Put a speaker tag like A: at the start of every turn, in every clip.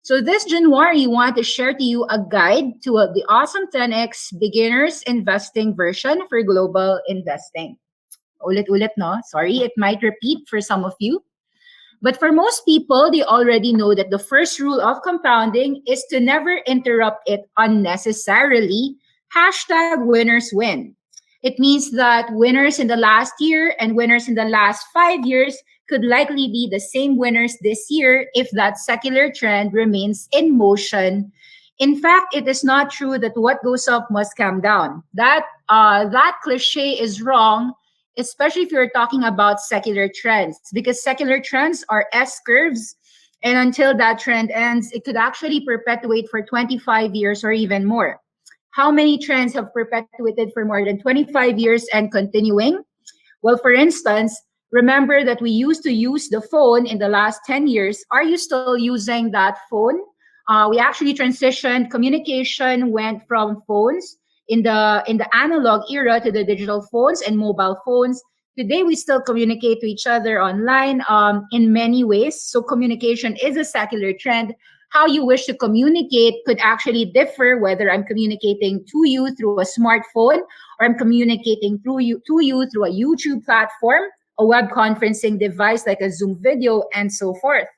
A: So this January, I want to share to you a guide to the Awesome10X beginners investing version for global investing. Ulit-ulit, no? Sorry, it might repeat for some of you. But for most people, they already know that the first rule of compounding is to never interrupt it unnecessarily. Hashtag winners win. It means that winners in the last year and winners in the last 5 years could likely be the same winners this year if that secular trend remains in motion. In fact, it is not true that what goes up must come down. That cliche is wrong, especially if you're talking about secular trends, because secular trends are S curves. And until that trend ends, it could actually perpetuate for 25 years or even more. How many trends have perpetuated for more than 25 years and continuing? Well, for instance, remember that we used to use the phone in the last 10 years. Are you still using that phone? We actually transitioned. Communication went from phones in the analog era to the digital phones and mobile phones. Today, we still communicate to each other online in many ways. So communication is a secular trend. How you wish to communicate could actually differ, whether I'm communicating to you through a smartphone or I'm communicating through you to you through a YouTube platform, a web conferencing device like a Zoom video, and so forth.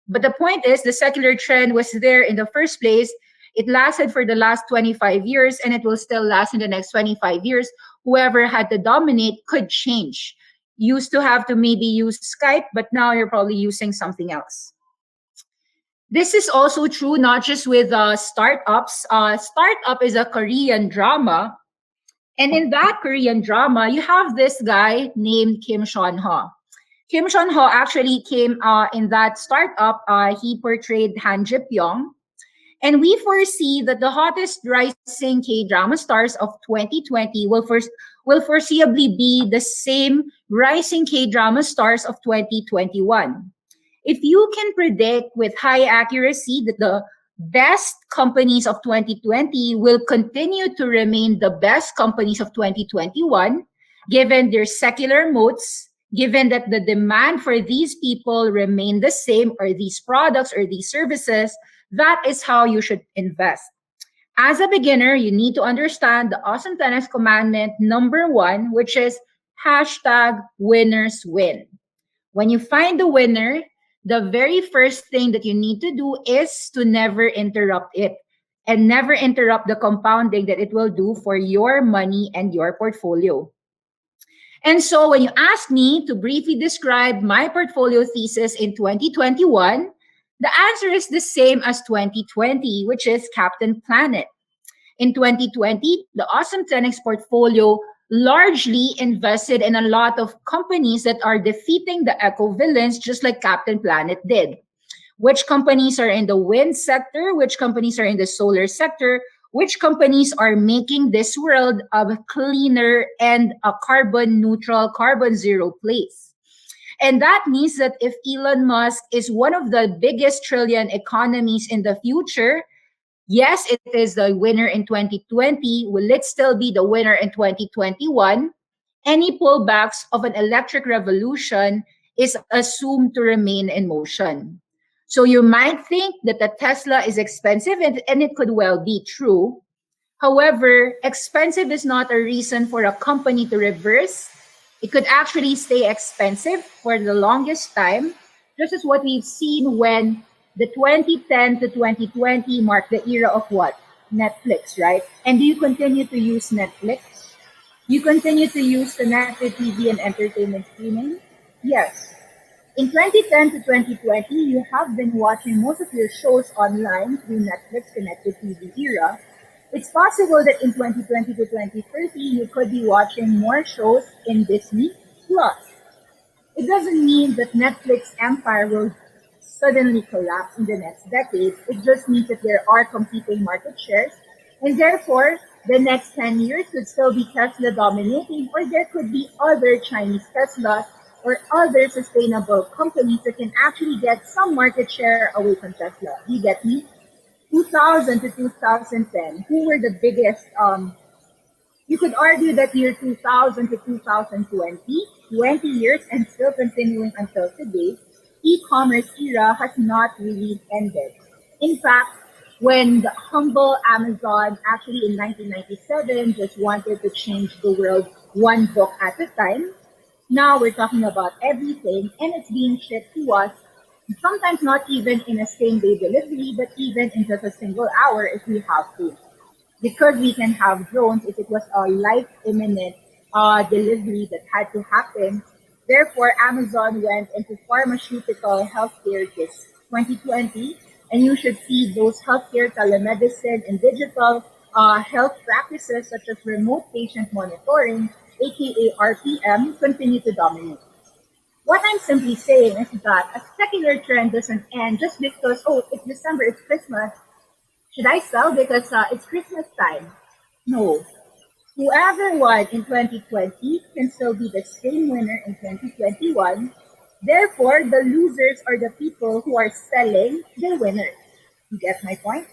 A: But the point is, the secular trend was there in the first place. It lasted for the last 25 years, and it will still last in the next 25 years. Whoever had to dominate could change. Used to have to maybe use Skype, but now you're probably using something else. This is also true not just with startups. Startup is a Korean drama. And in that Korean drama, you have this guy named Kim Seon-ho. Kim Seon-ho actually came in that startup. He portrayed Han Ji-pyong. And we foresee that the hottest rising K-drama stars of 2020 will foreseeably be the same rising K-drama stars of 2021. If you can predict with high accuracy that the best companies of 2020 will continue to remain the best companies of 2021, given their secular moats, given that the demand for these people remain the same, or these products or these services, that is how you should invest. As a beginner, you need to understand the Awesome10X commandment number 1, which is hashtag winners win. When you find the winner, the very first thing that you need to do is to never interrupt it and never interrupt the compounding that it will do for your money and your portfolio. And so when you ask me to briefly describe my portfolio thesis in 2021, the answer is the same as 2020, which is Captain Planet. In 2020, the Awesome10X portfolio largely invested in a lot of companies that are defeating the eco-villains, just like Captain Planet did. Which companies are in the wind sector? Which companies are in the solar sector? Which companies are making this world a cleaner and a carbon neutral, carbon zero place? And that means that if Elon Musk is one of the biggest trillion economies in the future, yes, it is the winner in 2020. Will it still be the winner in 2021? Any pullbacks of an electric revolution is assumed to remain in motion. So you might think that the Tesla is expensive, and it could well be true. However, expensive is not a reason for a company to reverse. It could actually stay expensive for the longest time, just as what we've seen when the 2010 to 2020 marked the era of what? Netflix, right? And do you continue to use Netflix? You continue to use connected TV and entertainment streaming? Yes. In 2010 to 2020, you have been watching most of your shows online through Netflix connected TV era. It's possible that in 2020 to 2030, you could be watching more shows in Disney Plus. It doesn't mean that Netflix empire will suddenly collapse in the next decade. It just means that there are competing market shares, and therefore, the next 10 years could still be Tesla dominating, or there could be other Chinese Teslas or other sustainable companies that can actually get some market share away from Tesla. Do you get me? 2000 to 2010, who were the biggest? You could argue that year 2000 to 2020, 20 years and still continuing until today, e-commerce era has not really ended. In fact, when the humble Amazon actually in 1997 just wanted to change the world one book at a time, now we're talking about everything and it's being shipped to us, sometimes not even in a same day delivery, but even in just a single hour if we have to. Because we can have drones, if it was a life imminent delivery that had to happen, therefore Amazon went into pharmaceutical healthcare this 2020, and you should see those healthcare telemedicine and digital health practices such as remote patient monitoring, aka RPM, continue to dominate. What I'm simply saying is that a secular trend doesn't end just because, oh, it's December, it's Christmas. Should I sell because it's Christmas time? No. Whoever won in 2020 can still be the same winner in 2021. Therefore, the losers are the people who are selling the winners. You get my point?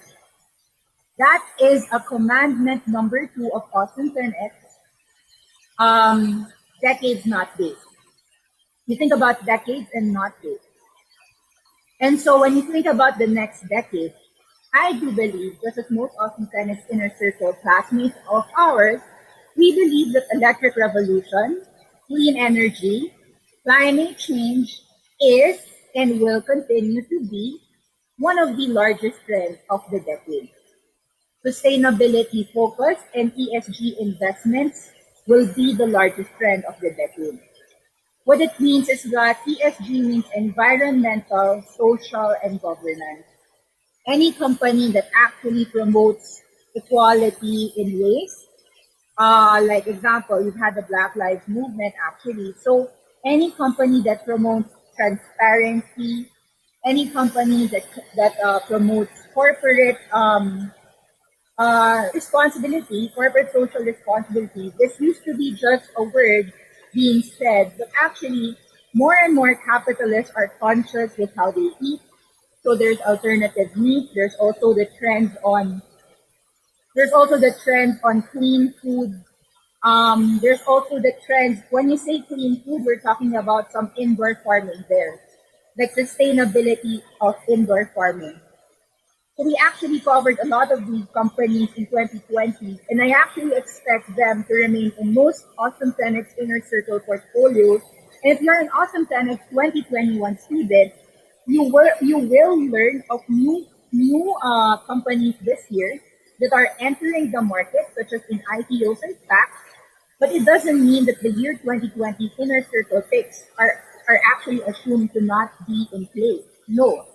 A: That is a commandment number 2 of Awesome10X. Decades, not days. You think about decades and not days. And so when you think about the next decade, I do believe, just as most Awesome10X inner circle classmates of ours, we believe that electric revolution, clean energy, climate change is and will continue to be one of the largest trends of the decade. Sustainability focus and ESG investments will be the largest trend of the decade. What it means is that ESG means environmental, social, and governance. Any company that actually promotes equality in race, like example, you've had the Black Lives Movement actually. So any company that promotes transparency, any company that promotes corporate responsibility, corporate social responsibility. This used to be just a word being said, but actually more and more capitalists are conscious with how they eat. So there's alternative meat. There's also the trend on clean food. There's also the trend when you say clean food, we're talking about some indoor farming there, like sustainability of indoor farming. So we actually covered a lot of these companies in 2020, and I actually expect them to remain in most Awesome10X Inner Circle portfolios. And if you're an Awesome10X 2021 student, you will learn of new companies this year that are entering the market, such as in IPOs and SPACs. But it doesn't mean that the year 2020 Inner Circle picks are actually assumed to not be in play. No,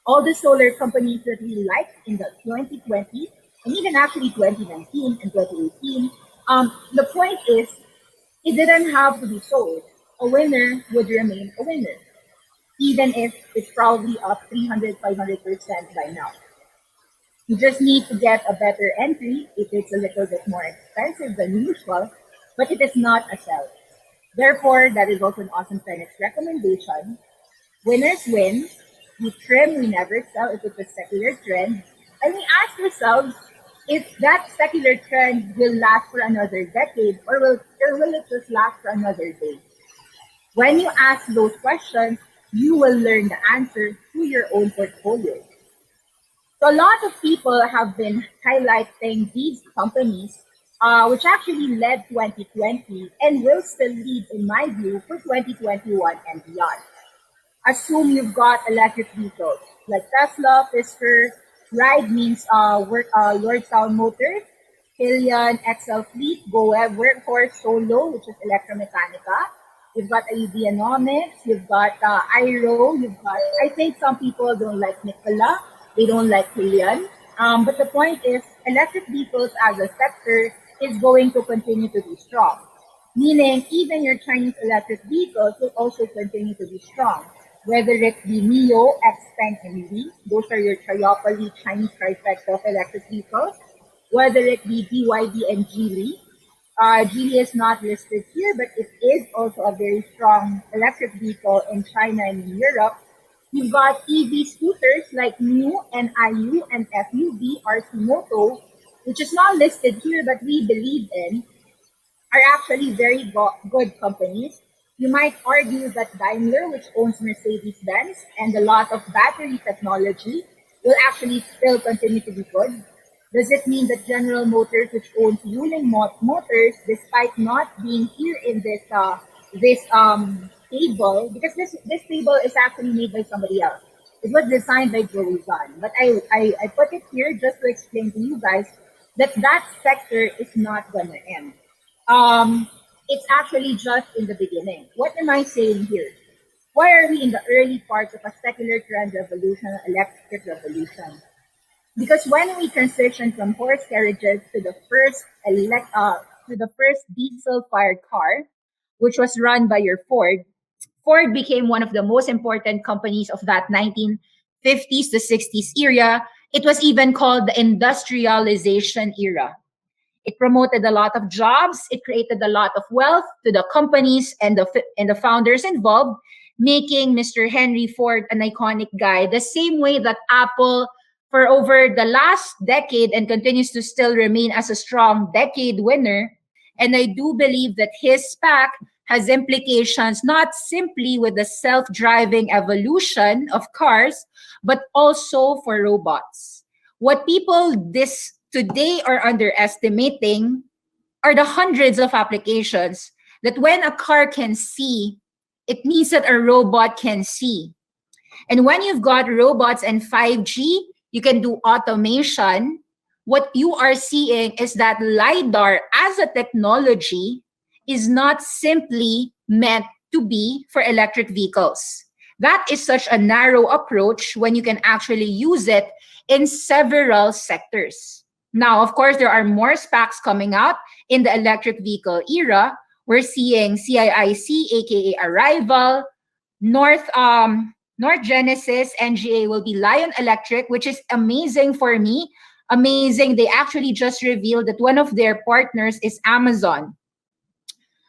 A: all the solar companies that we liked in the 2020 and even actually 2019 and 2018, the point is it didn't have to be sold. A winner would remain a winner, even if it's probably up 300, 500% by now. You just need to get a better entry if it's a little bit more expensive than usual, but it is not a sell. Therefore, that is also an Awesome10X recommendation. Winners win. We trim, we never sell if it's a secular trend. And we ask ourselves if that secular trend will last for another decade or will it just last for another day? When you ask those questions, you will learn the answer to your own portfolio. So a lot of people have been highlighting these companies, which actually led 2020 and will still lead, in my view, for 2021 and beyond. Assume you've got electric vehicles like Tesla, Fisker, Ride means Lordstown Motors, Hillian, XL Fleet, GoWeb, Workhorse, Solo, which is Electromechanica. You've got Ideanomics, you've got IRO, I think some people don't like Nikola, they don't like Hillian. But the point is, electric vehicles as a sector is going to continue to be strong. Meaning, even your Chinese electric vehicles will also continue to be strong. Whether it be NIO, XPeng, and Li, those are your triopoly Chinese trifecta of electric vehicles. Whether it be BYD and Geely. Geely is not listed here, but it is also a very strong electric vehicle in China and in Europe. You've got EV scooters like NIU and IU and FUV, RC Moto, which is not listed here, but we believe in, are actually very good companies. You might argue that Daimler, which owns Mercedes-Benz and a lot of battery technology, will actually still continue to be good? Does it mean that General Motors, which owns Wuling Motors, despite not being here in this table, because this table is actually made by somebody else. It was designed by Joey Zahn, but I put it here just to explain to you guys that that sector is not gonna end. Um, it's actually just in the beginning. What am I saying here? Why are we in the early parts of a secular trend revolution, electric revolution? Because when we transitioned from horse carriages to the first diesel-fired car, which was run by your Ford, Ford became one of the most important companies of that 1950s to 60s era. It was even called the industrialization era. It promoted a lot of jobs. It created a lot of wealth to the companies and the founders involved, making Mr. Henry Ford an iconic guy. The same way that Apple, for over the last decade, and continues to still remain as a strong decade winner. And I do believe that his SPAC has implications not simply with the self-driving evolution of cars, but also for robots. What people this today are underestimating are the hundreds of applications that when a car can see, it means that a robot can see. And when you've got robots and 5G, you can do automation. What you are seeing is that LiDAR as a technology is not simply meant to be for electric vehicles. That is such a narrow approach when you can actually use it in several sectors. Now, of course, there are more SPACs coming out in the electric vehicle era. We're seeing CIIC, aka Arrival, North Genesis, NGA will be Lion Electric, which is amazing for me. Amazing. They actually just revealed that one of their partners is Amazon.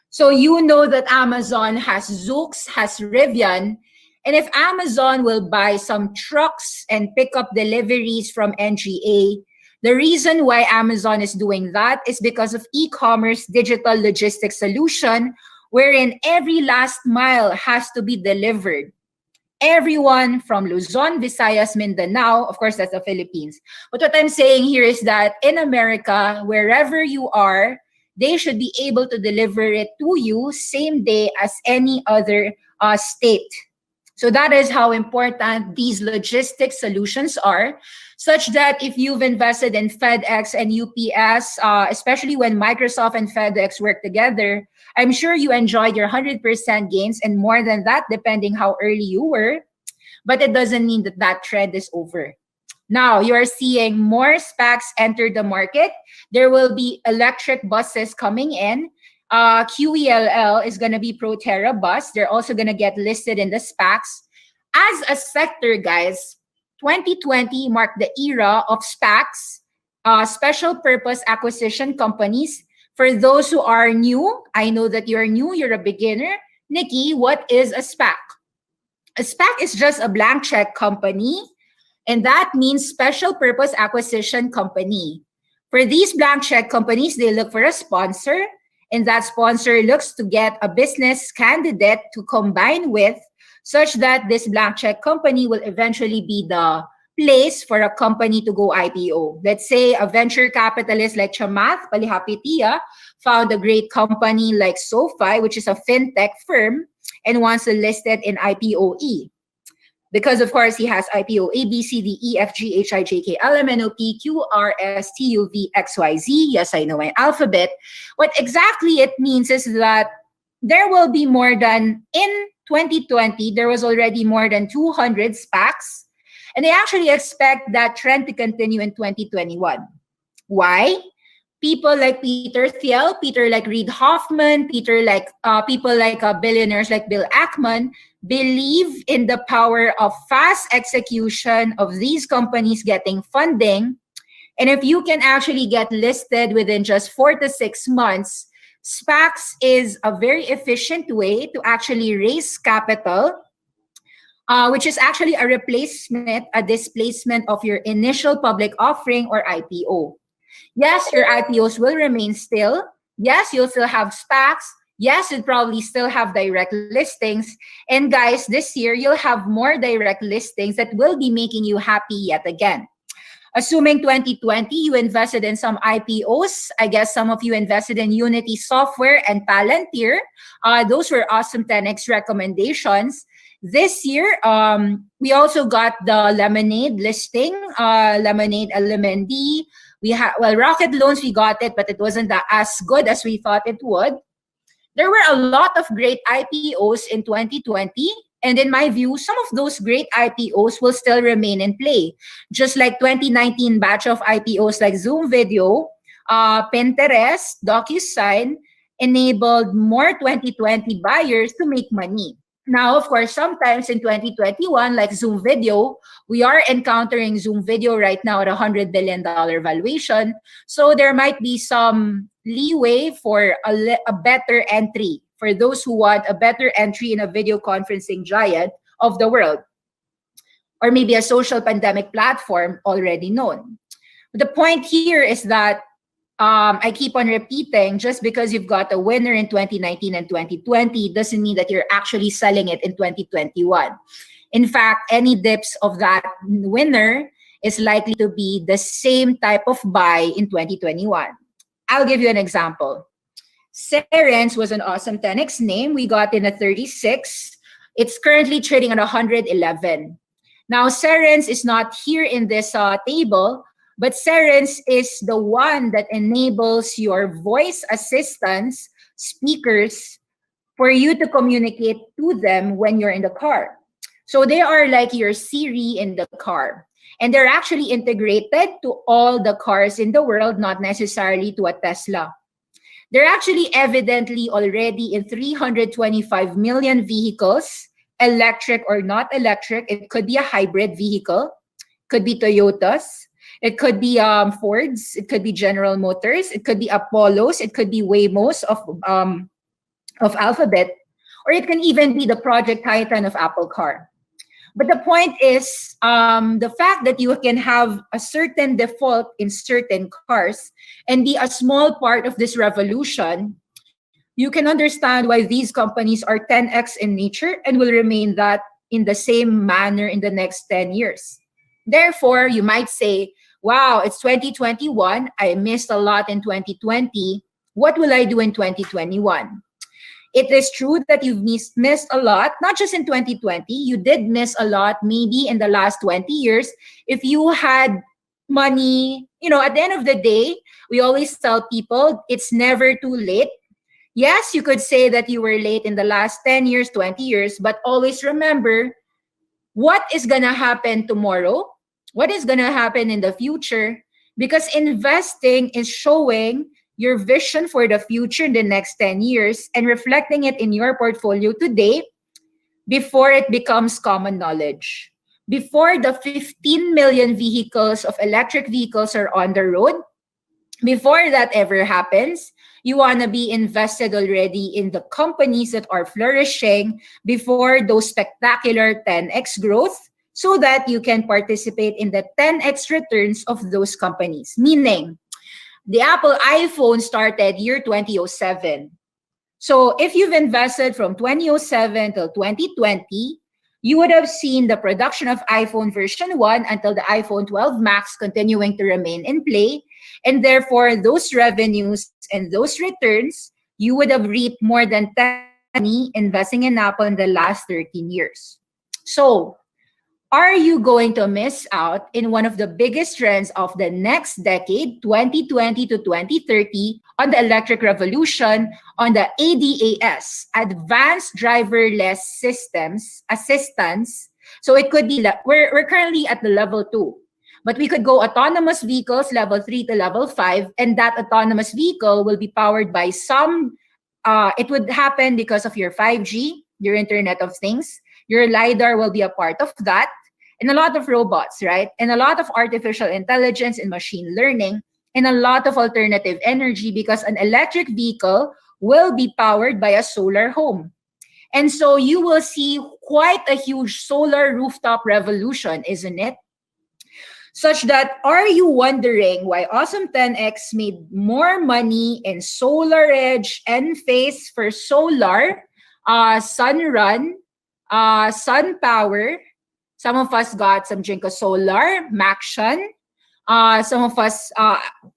A: So you know that Amazon has Zoox, has Rivian. And if Amazon will buy some trucks and pick up deliveries from NGA, the reason why Amazon is doing that is because of e-commerce digital logistics solution, wherein every last mile has to be delivered. Everyone from Luzon, Visayas, Mindanao, of course, that's the Philippines. But what I'm saying here is that in America, wherever you are, they should be able to deliver it to you same day as any other state. So that is how important these logistics solutions are, such that if you've invested in FedEx and UPS, especially when Microsoft and FedEx work together, I'm sure you enjoyed your 100% gains and more than that, depending how early you were. But it doesn't mean that that trend is over. Now, you are seeing more SPACs enter the market. There will be electric buses coming in. QELL is going to be Proterra Bus. They're also going to get listed in the SPACs. As a sector, guys, 2020 marked the era of SPACs, special purpose acquisition companies. For those who are new, I know that you're new, you're a beginner. Nikki, what is a SPAC? A SPAC is just a blank check company, and that means special purpose acquisition company. For these blank check companies, they look for a sponsor, and that sponsor looks to get a business candidate to combine with, such that this blank check company will eventually be the place for a company to go IPO. Let's say a venture capitalist like Chamath Palihapitia found a great company like SoFi, which is a fintech firm, and wants to list it in IPOE. Because, of course, he has IPO A, B, C, D, E, F, G, H, I, J, K, L, M, N, O, P, Q, R, S, T, U, V, X, Y, Z. Yes, I know my alphabet. What exactly it means is that there will be more than, in 2020, there was already more than 200 SPACs. And they actually expect that trend to continue in 2021. Why? People like Peter Thiel, Peter like Reid Hoffman, people like billionaires like Bill Ackman believe in the power of fast execution of these companies getting funding. And if you can actually get listed within just 4 to 6 months, SPACs is a very efficient way to actually raise capital, which is actually a replacement, a displacement of your initial public offering or IPO. Yes, your IPOs will remain still. Yes, you'll still have SPACs. Yes, you'd probably still have direct listings. And guys, this year you'll have more direct listings that will be making you happy yet again. Assuming 2020, you invested in some IPOs. I guess some of you invested in Unity Software and Palantir. Those were awesome 10x recommendations. This year, we also got the Lemonade listing, Lemonade LMND. We had, well, Rocket Loans, we got it, but it wasn't as good as we thought it would. There were a lot of great IPOs in 2020. And in my view, some of those great IPOs will still remain in play. Just like 2019 batch of IPOs like Zoom Video, Pinterest, DocuSign enabled more 2020 buyers to make money. Now, of course, sometimes in 2021, like Zoom Video, we are encountering Zoom Video right now at $100 billion valuation. So there might be some leeway for a better entry for those who want a better entry in a video conferencing giant of the world, or maybe a social pandemic platform already known. But the point here is that I keep on repeating, just because you've got a winner in 2019 and 2020 doesn't mean that you're actually selling it in 2021. In fact, any dips of that winner is likely to be the same type of buy in 2021. I'll give you an example. Cerence was an awesome 10x name. We got in at 36. It's currently trading at 111. Now, Cerence is not here in this table, but Cerence is the one that enables your voice assistants, speakers, for you to communicate to them when you're in the car. So they are like your Siri in the car. And they're actually integrated to all the cars in the world, not necessarily to a Tesla. They're actually evidently already in 325 million vehicles, electric or not electric. It could be a hybrid vehicle, could be Toyotas, it could be Fords, it could be General Motors, it could be Apollos, it could be Waymos of Alphabet, or it can even be the Project Titan of Apple Car. But the point is, the fact that you can have a certain default in certain cars and be a small part of this revolution, you can understand why these companies are 10x in nature and will remain that in the same manner in the next 10 years. Therefore, you might say, wow, it's 2021. I missed a lot in 2020. What will I do in 2021? It is true that you've missed a lot, not just in 2020. You did miss a lot maybe in the last 20 years. If you had money, at the end of the day, we always tell people it's never too late. Yes, you could say that you were late in the last 10 years, 20 years, but always remember what is going to happen tomorrow, what is going to happen in the future, because investing is showing your vision for the future in the next 10 years and reflecting it in your portfolio today before it becomes common knowledge. Before the 15 million vehicles of electric vehicles are on the road, before that ever happens, you want to be invested already in the companies that are flourishing before those spectacular 10x growth, so that you can participate in the 10x returns of those companies. Meaning, the Apple iPhone started year 2007. So if you've invested from 2007 till 2020, you would have seen the production of iPhone version 1 until the iPhone 12 Max continuing to remain in play. And therefore, those revenues and those returns, you would have reaped more than 10 investing in Apple in the last 13 years. So, are you going to miss out in one of the biggest trends of the next decade, 2020 to 2030, on the electric revolution, on the ADAS, Advanced Driverless Systems, Assistance? So it could be, we're currently at the level 2, but we could go autonomous vehicles, level 3 to level 5, and that autonomous vehicle will be powered by it would happen because of your 5G, your Internet of Things. Your LiDAR will be a part of that. And a lot of robots, right? And a lot of artificial intelligence and machine learning, and a lot of alternative energy, because an electric vehicle will be powered by a solar home. And so you will see quite a huge solar rooftop revolution, isn't it? Such that, are you wondering why Awesome10X made more money in SolarEdge, Enphase for solar, Sunrun, SunPower? Some of us got some Jinko Solar, Maxion. Some of us,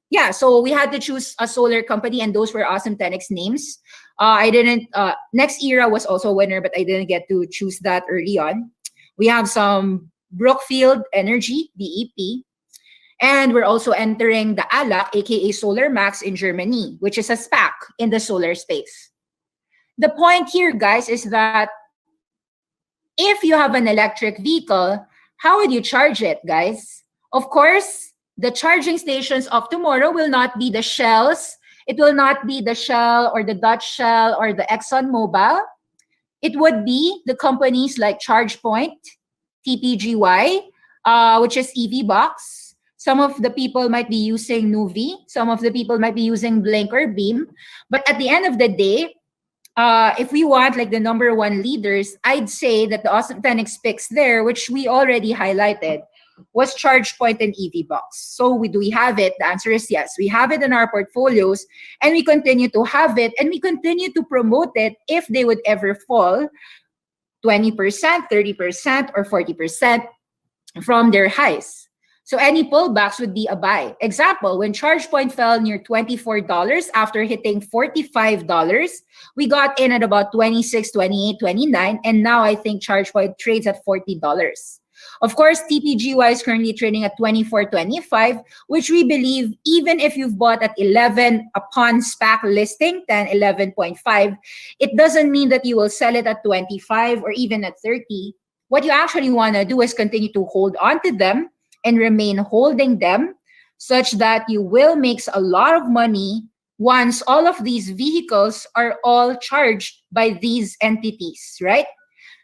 A: yeah, so we had to choose a solar company, and those were Awesome10X names. I didn't, Next Era was also a winner, but I didn't get to choose that early on. We have some Brookfield Energy, BEP, and we're also entering the ALAC, aka Solar Max in Germany, which is a SPAC in the solar space. The point here, guys, is that if you have an electric vehicle, how would you charge it, guys? Of course, the charging stations of tomorrow will not be the Shells. It will not be the Shell or the Dutch Shell or the ExxonMobil. It would be the companies like ChargePoint, TPGY, which is EV Box. Some of the people might be using Nuvi. Some of the people might be using Blink or Beam. But at the end of the day, if we want like the number one leaders, I'd say that the Awesome10X picks there, which we already highlighted, was ChargePoint and EV Box. So do we have it? The answer is yes. We have it in our portfolios, and we continue to have it, and we continue to promote it if they would ever fall 20%, 30%, or 40% from their highs. So any pullbacks would be a buy. Example, when ChargePoint fell near $24 after hitting $45, we got in at about 26, 28, 29, and now I think ChargePoint trades at $40. Of course, TPGY is currently trading at 24.25, which we believe even if you've bought at 11 upon SPAC listing, 10, 11.5, it doesn't mean that you will sell it at 25 or even at 30. What you actually want to do is continue to hold on to them and remain holding them such that you will make a lot of money once all of these vehicles are all charged by these entities, right?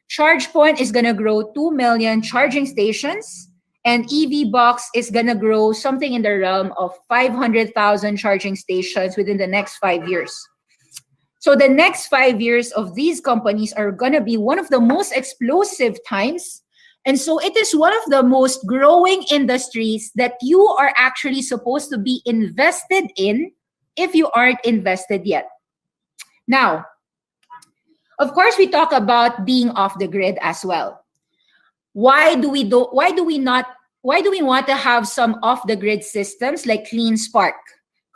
A: ChargePoint is going to grow 2 million charging stations, and EV Box is going to grow something in the realm of 500,000 charging stations within the next 5 years. So the next 5 years of these companies are going to be one of the most explosive times. And so it is one of the most growing industries that you are actually supposed to be invested in if you aren't invested yet. Now, of course, we talk about being off the grid as well. Why do we want to have some off the grid systems like CleanSpark?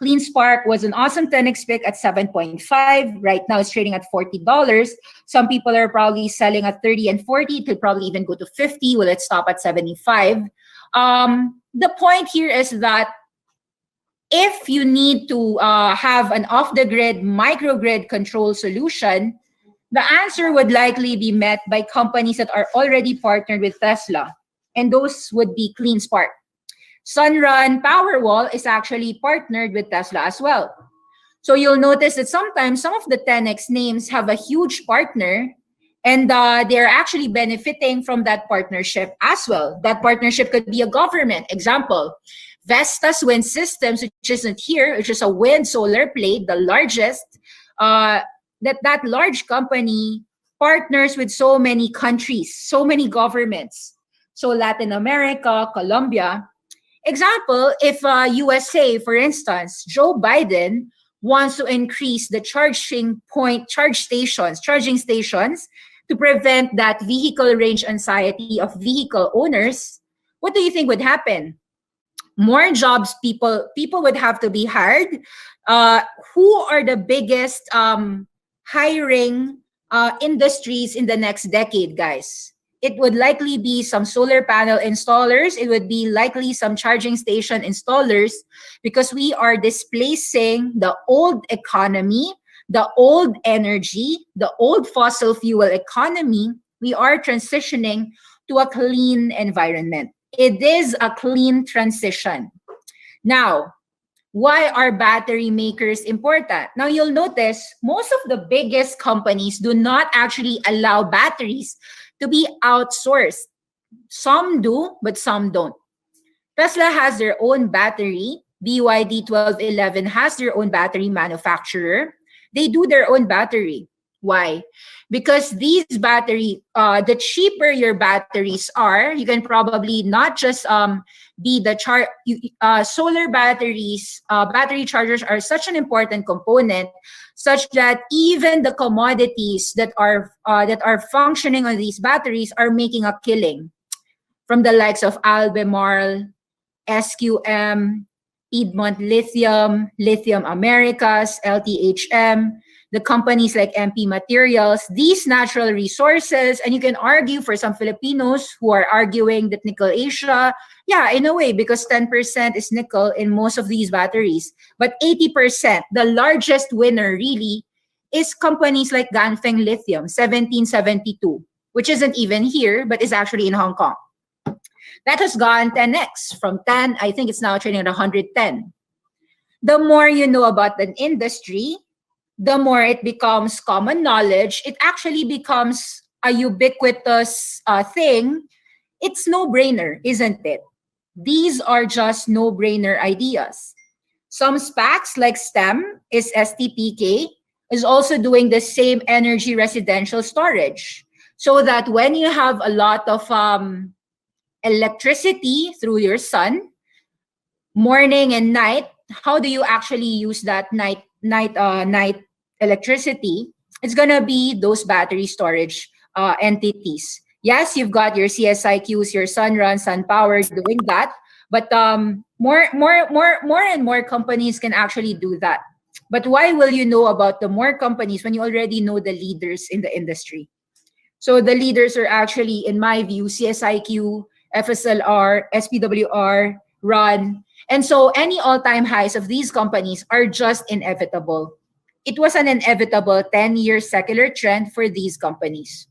A: CleanSpark was an Awesome10X pick at 7.5. Right now it's trading at $40. Some people are probably selling at 30 and 40. It could probably even go to 50. Will it stop at 75? The point here is that if you need to have an off-the-grid microgrid control solution, the answer would likely be met by companies that are already partnered with Tesla, and those would be CleanSpark. Sunrun Powerwall is actually partnered with Tesla as well. So you'll notice that sometimes some of the 10X names have a huge partner, and they're actually benefiting from that partnership as well. That partnership could be a government. Example, Vestas Wind Systems, which isn't here, which is a wind solar play, the largest, that large company partners with so many countries, so many governments. So Latin America, Colombia. Example, if USA, for instance, Joe Biden wants to increase the charging stations to prevent that vehicle range anxiety of vehicle owners, what do you think would happen? More jobs, people would have to be hired. Who are the biggest hiring industries in the next decade, guys? It would likely be some solar panel installers. It would be likely some charging station installers, because we are displacing the old economy, the old energy, the old fossil fuel economy. We are transitioning to a clean environment. It is a clean transition. Now, why are battery makers important? Now, you'll notice most of the biggest companies do not actually allow batteries to be outsourced. Some do, but some don't. Tesla has their own battery. BYD 1211 has their own battery manufacturer. They do their own battery. Why? Because these the cheaper your batteries are, you can probably not just be the solar batteries. Battery chargers are such an important component, such that even the commodities that are functioning on these batteries are making a killing, from the likes of Albemarle, SQM, Piedmont Lithium, Lithium Americas, LTHM, the companies like MP Materials, these natural resources. And you can argue for some Filipinos who are arguing that Nickel Asia, yeah, in a way, because 10% is nickel in most of these batteries. But 80%, the largest winner really, is companies like Ganfeng Lithium, 1772, which isn't even here, but is actually in Hong Kong. That has gone 10x. From 10, I think it's now trading at 110. The more you know about an industry, the more it becomes common knowledge. It actually becomes a ubiquitous thing. It's no-brainer, isn't it? These are just no-brainer ideas. Some SPACs like STEM, is STPK, is also doing the same energy residential storage. So that when you have a lot of electricity through your sun, morning and night, how do you actually use that night electricity? It's gonna be those battery storage entities. Yes, you've got your CSIQs, your Sunrun, SunPower doing that, but more and more companies can actually do that. But why will you know about the more companies when you already know the leaders in the industry? So the leaders are actually, in my view, CSIQ, FSLR, SPWR, RUN. And so any all-time highs of these companies are just inevitable. It was an inevitable 10-year secular trend for these companies.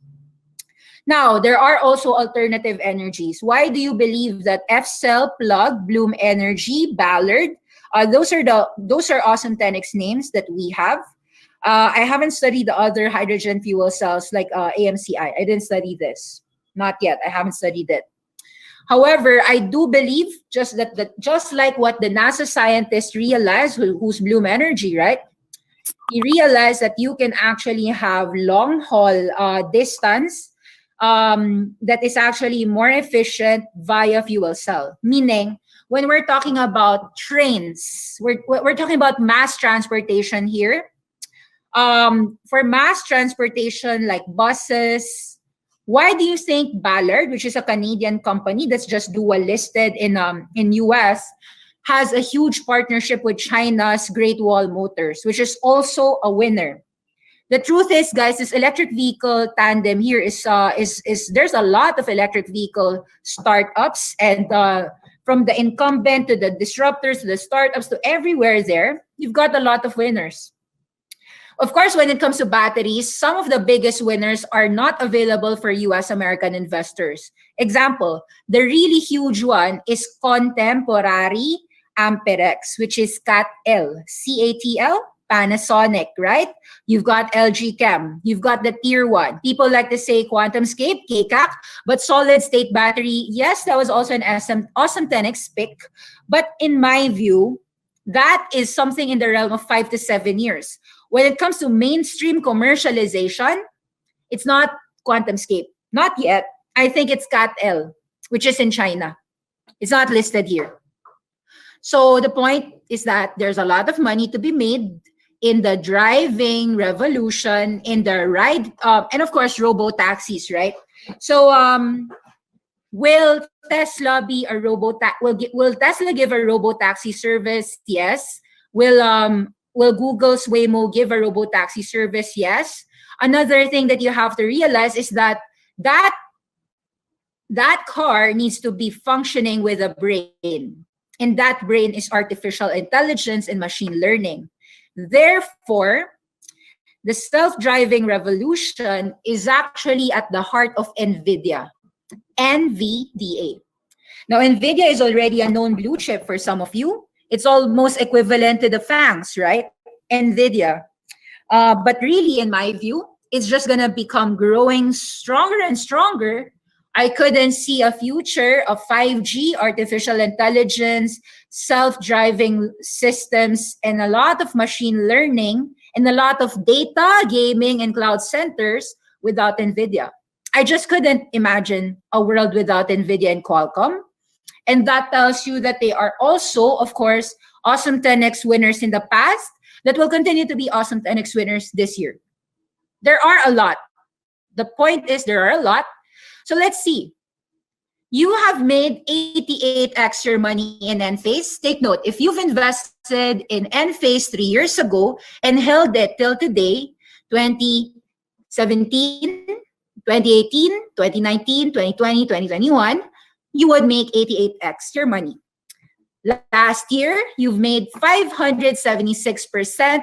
A: Now, there are also alternative energies. Why do you believe that F-Cell, Plug, Bloom Energy, Ballard, those are Awesome10X names that we have. I haven't studied the other hydrogen fuel cells like AMCI. I didn't study this. Not yet. I haven't studied it. However, I do believe just like what the NASA scientists realized, who's Bloom Energy, right? He realized that you can actually have long haul distance that is actually more efficient via fuel cell. Meaning, when we're talking about trains, we're talking about mass transportation here. For mass transportation like buses, why do you think Ballard, which is a Canadian company that's just dual listed in US, has a huge partnership with China's Great Wall Motors, which is also a winner? The truth is, guys, this electric vehicle tandem here is there's a lot of electric vehicle startups, and from the incumbent to the disruptors to the startups to everywhere there, you've got a lot of winners. Of course, when it comes to batteries, some of the biggest winners are not available for US American investors. Example, the really huge one is Contemporary Amperex, which is CATL, CATL, Panasonic, right? You've got LG Chem, you've got the tier one. People like to say QuantumScape, KCAC, but solid state battery, yes, that was also an Awesome10X pick. But in my view, that is something in the realm of 5 to 7 years. When it comes to mainstream commercialization, it's not QuantumScape. Not yet. I think it's CATL, which is in China. It's not listed here. So the point is that there's a lot of money to be made in the driving revolution, in the ride, and of course, robo-taxis, right? So will Tesla be a will Tesla give a robo-taxi service? Yes. Will Google's Waymo give a robo-taxi service? Yes. Another thing that you have to realize is that car needs to be functioning with a brain. And that brain is artificial intelligence and machine learning. Therefore, the self-driving revolution is actually at the heart of NVIDIA. NVDA. Now, NVIDIA is already a known blue chip for some of you. It's almost equivalent to the FANGs, right? NVIDIA. But really, in my view, it's just going to become growing stronger and stronger. I couldn't see a future of 5G, artificial intelligence, self-driving systems, and a lot of machine learning and a lot of data, gaming, and cloud centers without NVIDIA. I just couldn't imagine a world without NVIDIA and Qualcomm. And that tells you that they are also, of course, Awesome 10X winners in the past that will continue to be Awesome 10X winners this year. There are a lot. The point is there are a lot. So let's see. You have made 88x your money in Enphase. Take note, if you've invested in Enphase 3 years ago and held it till today, 2017, 2018, 2019, 2020, 2021, you would make 88x your money. Last year, you've made 576%.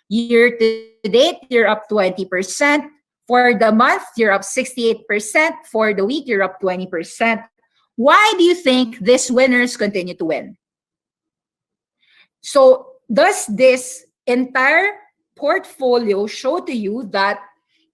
A: Year to date, you're up 20%. For the month, you're up 68%. For the week, you're up 20%. Why do you think these winners continue to win? So does this entire portfolio show to you that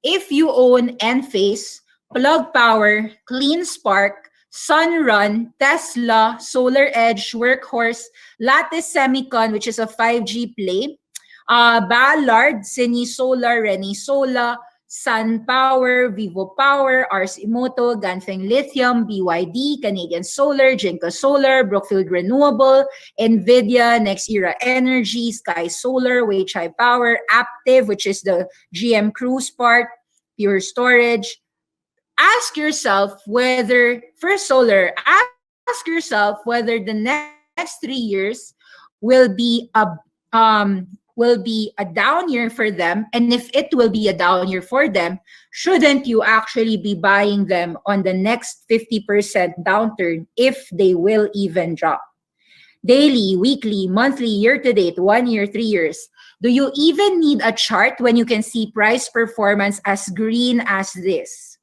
A: if you own Enphase, Plug Power, Clean Spark, Sunrun, Tesla, Solar Edge, Workhorse, Lattice Semicon, which is a 5G play, Ballard, Sini Solar, Reni Sola, Sun Power, Vivo Power, Ars Imoto, Ganfeng Lithium, BYD, Canadian Solar, Jinko Solar, Brookfield Renewable, NVIDIA, Next Era Energy, Sky Solar, Weichai Power, Aptiv, which is the GM Cruise part, Pure Storage. Ask yourself whether, first solar, ask yourself whether the next 3 years will be a down year for them, and if it will be a down year for them, shouldn't you actually be buying them on the next 50% downturn if they will even drop? Daily, weekly, monthly, year-to-date, 1 year, 3 years. Do you even need a chart when you can see price performance as green as this?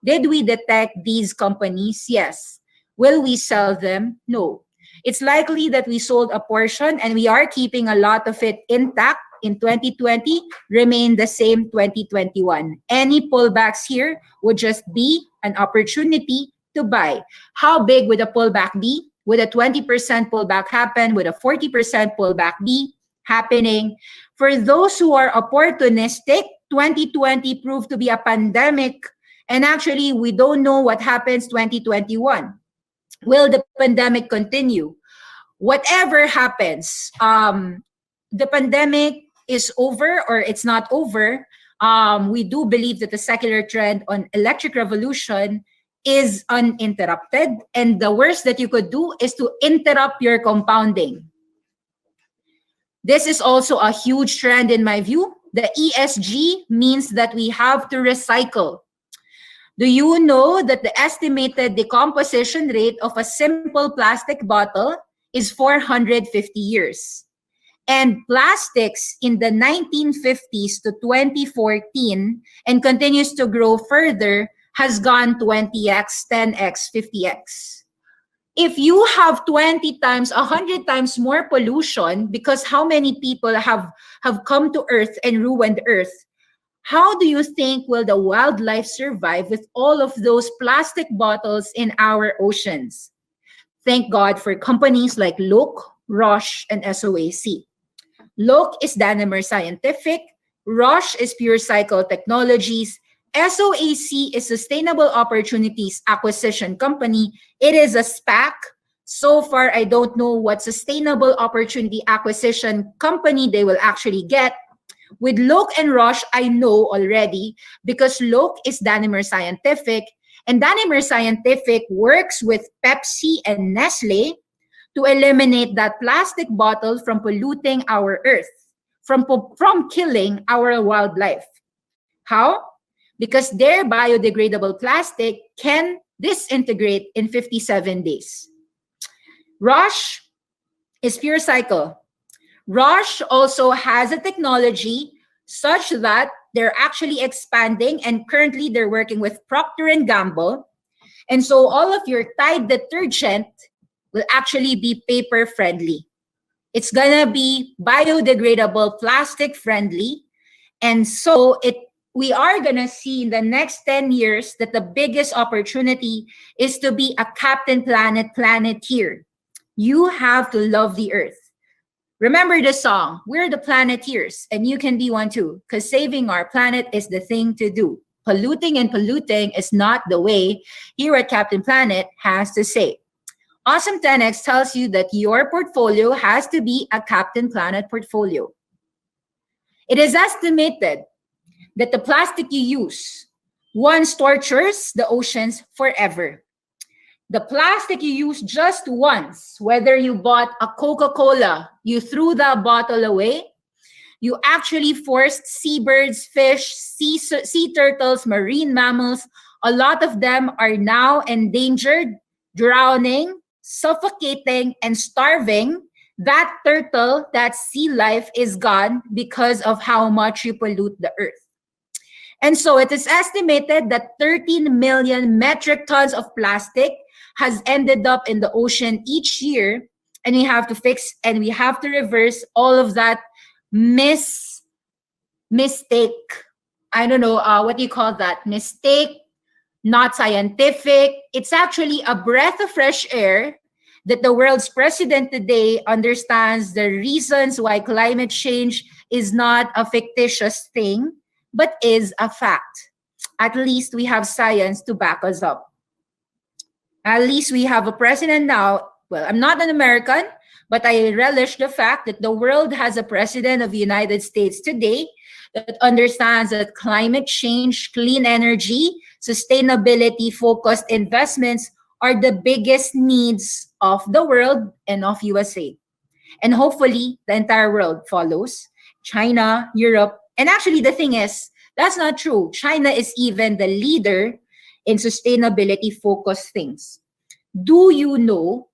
A: Did we detect these companies? Yes. Will we sell them? No. It's likely that we sold a portion and we are keeping a lot of it intact in 2020, remain the same 2021. Any pullbacks here would just be an opportunity to buy. How big would a pullback be? Would a 20% pullback happen? Would a 40% pullback be happening? For those who are opportunistic, 2020 proved to be a pandemic. And actually, we don't know what happens 2021. Will the pandemic continue? Whatever happens, the pandemic is over or it's not over. We do believe that the secular trend on electric revolution is uninterrupted. And the worst that you could do is to interrupt your compounding. This is also a huge trend in my view. The ESG means that we have to recycle. Do you know that the estimated decomposition rate of a simple plastic bottle is 450 years? And plastics in the 1950s to 2014 and continues to grow further has gone 20x, 10x, 50x. If you have 20 times, 100 times more pollution because how many people have come to Earth and ruined Earth, how do you think will the wildlife survive with all of those plastic bottles in our oceans? Thank God for companies like Look, Roche, and SOAC. Look is Danimer Scientific, Roche is Pure Cycle Technologies, SOAC is Sustainable Opportunities Acquisition Company. It is a SPAC. So far, I don't know what Sustainable Opportunity Acquisition Company they will actually get. With Look and Roche, I know already because Look is Danimer Scientific, and Danimer Scientific works with Pepsi and Nestle to eliminate that plastic bottle from polluting our earth, from killing our wildlife. How? Because their biodegradable plastic can disintegrate in 57 days. Roche is Pure Cycle. Roche also has a technology such that they're actually expanding, and currently they're working with Procter & Gamble. And so all of your Tide detergent will actually be paper friendly. It's gonna be biodegradable, plastic friendly. And so we are gonna see in the next 10 years that the biggest opportunity is to be a Captain Planet planeteer. You have to love the earth. Remember the song, We're the Planeteers, and you can be one too, because saving our planet is the thing to do. Polluting and polluting is not the way, here at Captain Planet has to say. Awesome10X tells you that your portfolio has to be a Captain Planet portfolio. It is estimated that the plastic you use once tortures the oceans forever. The plastic you use just once, whether you bought a Coca-Cola, you threw the bottle away, you actually forced seabirds, fish, sea turtles, marine mammals. A lot of them are now endangered, drowning, suffocating, and starving. That turtle, that sea life is gone because of how much you pollute the earth. And so it is estimated that 13 million metric tons of plastic has ended up in the ocean each year. And we have to fix and we have to reverse all of that mistake. I don't know, what do you call that? Mistake, not scientific. It's actually a breath of fresh air that the world's president today understands the reasons why climate change is not a fictitious thing, but is a fact. At least we have science to back us up. At least we have a president now. Well, I'm not an American, but I relish the fact that the world has a president of the United States today that understands that climate change, clean energy, sustainability focused investments are the biggest needs of the world and of USA. And hopefully the entire world follows. China, Europe, and actually the thing is, that's not true. China is even the leader in sustainability focused things. Do you know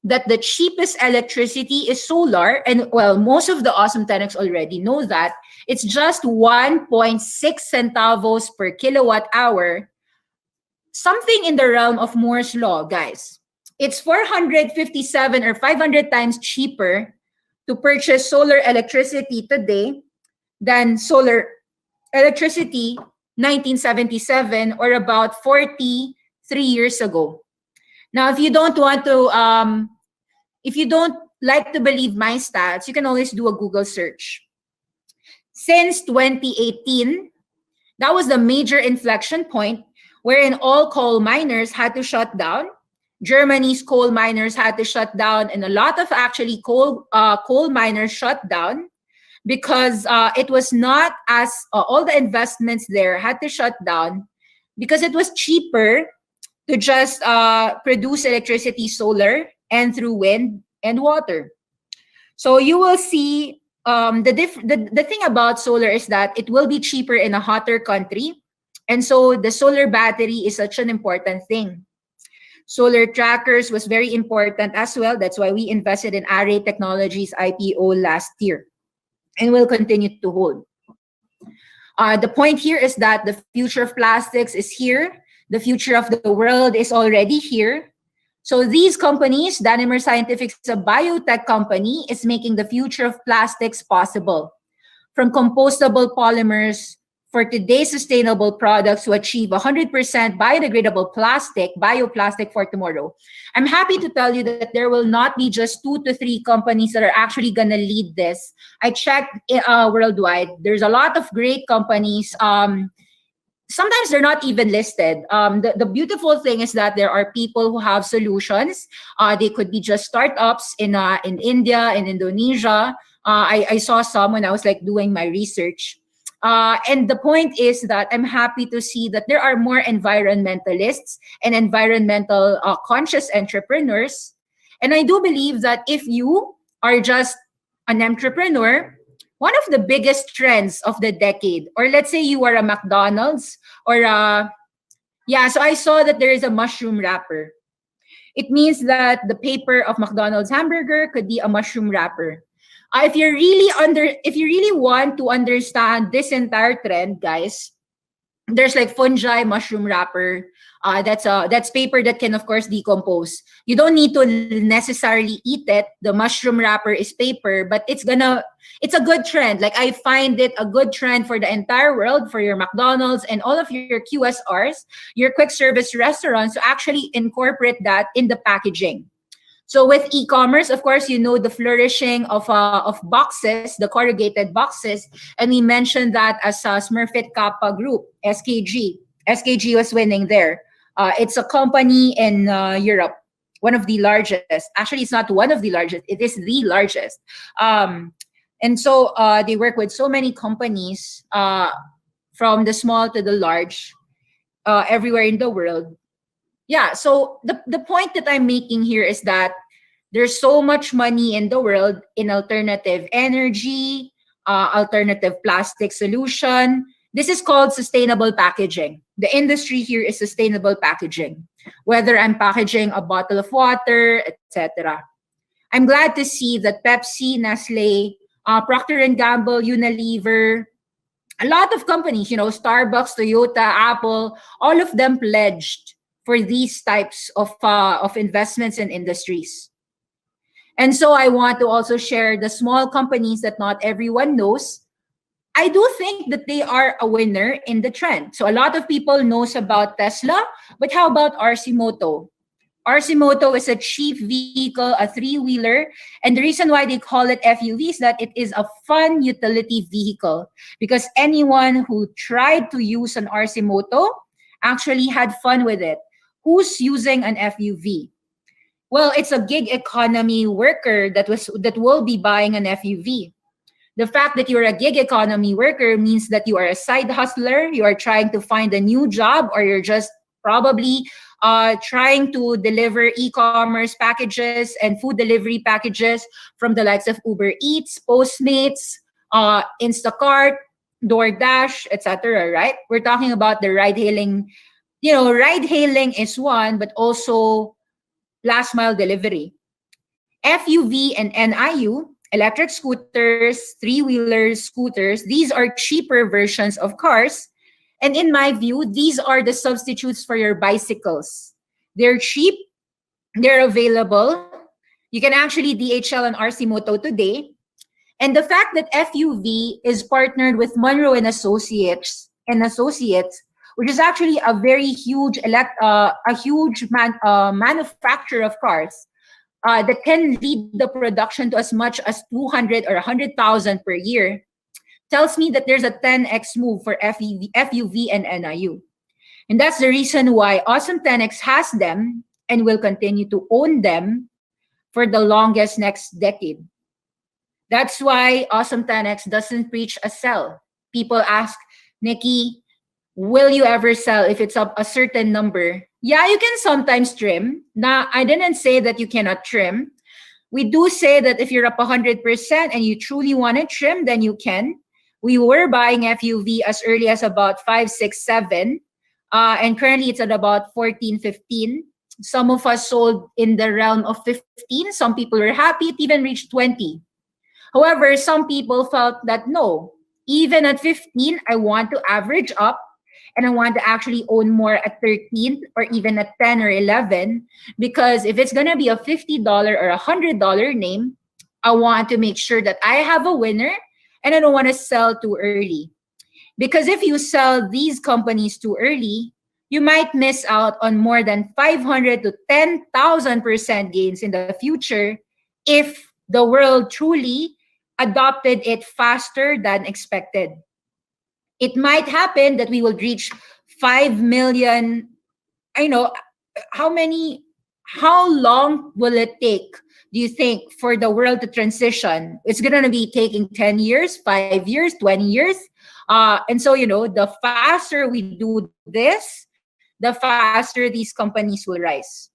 A: that the cheapest electricity is solar? And well, most of the Awesome10X already know that. It's just 1.6 centavos per kilowatt hour. Something in the realm of Moore's law, guys. It's 457 or 500 times cheaper to purchase solar electricity today than solar electricity 1977 or about 43 years ago. Now, if you don't want to, if you don't like to believe my stats, you can always do a Google search. Since 2018, that was the major inflection point wherein all coal miners had to shut down. Germany's coal miners had to shut down, and a lot of actually coal miners shut down because it was not as all the investments there had to shut down because it was cheaper to just produce electricity solar and through wind and water. So you will see the thing about solar is that it will be cheaper in a hotter country. And so the solar battery is such an important thing. Solar trackers was very important as well. That's why we invested in Array Technologies IPO last year and will continue to hold. The point here is that the future of plastics is here. The future of the world is already here. So these companies, Danimer Scientific is a biotech company, is making the future of plastics possible. From compostable polymers for today's sustainable products to achieve 100% biodegradable plastic, bioplastic for tomorrow. I'm happy to tell you that there will not be just 2 to 3 companies that are actually going to lead this. I checked worldwide. There's a lot of great companies. Sometimes they're not even listed. The beautiful thing is that there are people who have solutions. They could be just startups in India, in Indonesia. I saw some when I was like doing my research. And the point is that I'm happy to see that there are more environmentalists and environmental conscious entrepreneurs. And I do believe that if you are just an entrepreneur, one of the biggest trends of the decade, or let's say you are a McDonald's or so I saw that there is a mushroom wrapper. It means that the paper of McDonald's hamburger could be a mushroom wrapper. If you really want to understand this entire trend, guys, there's like fungi mushroom wrapper. That's paper that can of course decompose. You don't need to necessarily eat it. The mushroom wrapper is paper, but it's a good trend. Like I find it a good trend for the entire world, for your McDonald's and all of your QSRs, your quick service restaurants, to actually incorporate that in the packaging. So with e-commerce, of course, you know the flourishing of boxes, the corrugated boxes, and we mentioned that as Smurfit Kappa Group, SKG. SKG was winning there. It's a company in Europe, one of the largest. Actually, it's not one of the largest; it is the largest. Um, and so they work with so many companies, from the small to the large, everywhere in the world. Yeah, so the point that I'm making here is that there's so much money in the world in alternative energy, alternative plastic solution. This is called sustainable packaging. The industry here is sustainable packaging, whether I'm packaging a bottle of water, etc. I'm glad to see that Pepsi, Nestle, Procter and Gamble, Unilever, a lot of companies, Starbucks, Toyota, Apple, all of them pledged for these types of investments and industries. And so I want to also share the small companies that not everyone knows. I do think that they are a winner in the trend. So a lot of people knows about Tesla, but how about RC Moto? RC Moto is a cheap vehicle, a three-wheeler, and the reason why they call it FUV is that it is a fun utility vehicle because anyone who tried to use an RC Moto actually had fun with it. Who's using an FUV? Well, it's a gig economy worker that will be buying an FUV. The fact that you're a gig economy worker means that you are a side hustler, you are trying to find a new job, or you're just probably trying to deliver e-commerce packages and food delivery packages from the likes of Uber Eats, Postmates, Instacart, DoorDash, etc. Right? We're talking about the ride hailing. Ride hailing is one, but also last mile delivery. FUV and NIU, electric scooters, three-wheelers, scooters, these are cheaper versions of cars. And in my view, these are the substitutes for your bicycles. They're cheap, they're available. You can actually DHL and RC Moto today. And the fact that FUV is partnered with Monroe and Associates, which is actually a very huge manufacturer of cars, that can lead the production to as much as 200 or 100,000 per year, tells me that there's a 10x move for FUV and NIU. And that's the reason why Awesome10X has them and will continue to own them for the longest next decade. That's why Awesome10X doesn't preach a sell. People ask, Nikki, will you ever sell if it's up a certain number? Yeah, you can sometimes trim. Now, I didn't say that you cannot trim. We do say that if you're up 100% and you truly want to trim, then you can. We were buying FUV as early as about 5, 6, 7. And currently it's at about 14, 15. Some of us sold in the realm of 15. Some people were happy. It even reached 20. However, some people felt that no, even at 15, I want to average up and I want to actually own more at 13 or even at 10 or 11, because if it's going to be a $50 or $100 name, I want to make sure that I have a winner and I don't want to sell too early. Because if you sell these companies too early, you might miss out on more than 500 to 10,000% gains in the future if the world truly adopted it faster than expected. It might happen that we will reach 5 million. I know how long will it take, do you think, for the world to transition? It's going to be taking 10 years, 5 years, 20 years. And so, the faster we do this, the faster these companies will rise.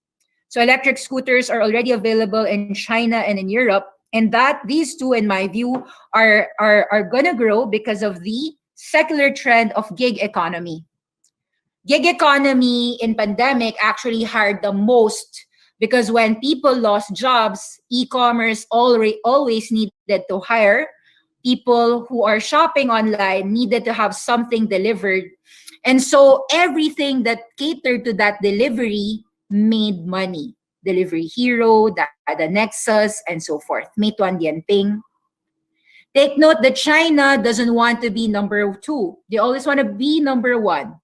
A: So electric scooters are already available in China and in Europe. And that these two, in my view, are gonna grow because of the secular trend of gig economy. Gig economy in pandemic actually hired the most because when people lost jobs, e-commerce always needed to hire. People who are shopping online needed to have something delivered. And so everything that catered to that delivery made money. Delivery Hero, the Nexus, and so forth. Meituan Dianping. Take note that China doesn't want to be number 2. They always want to be number 1.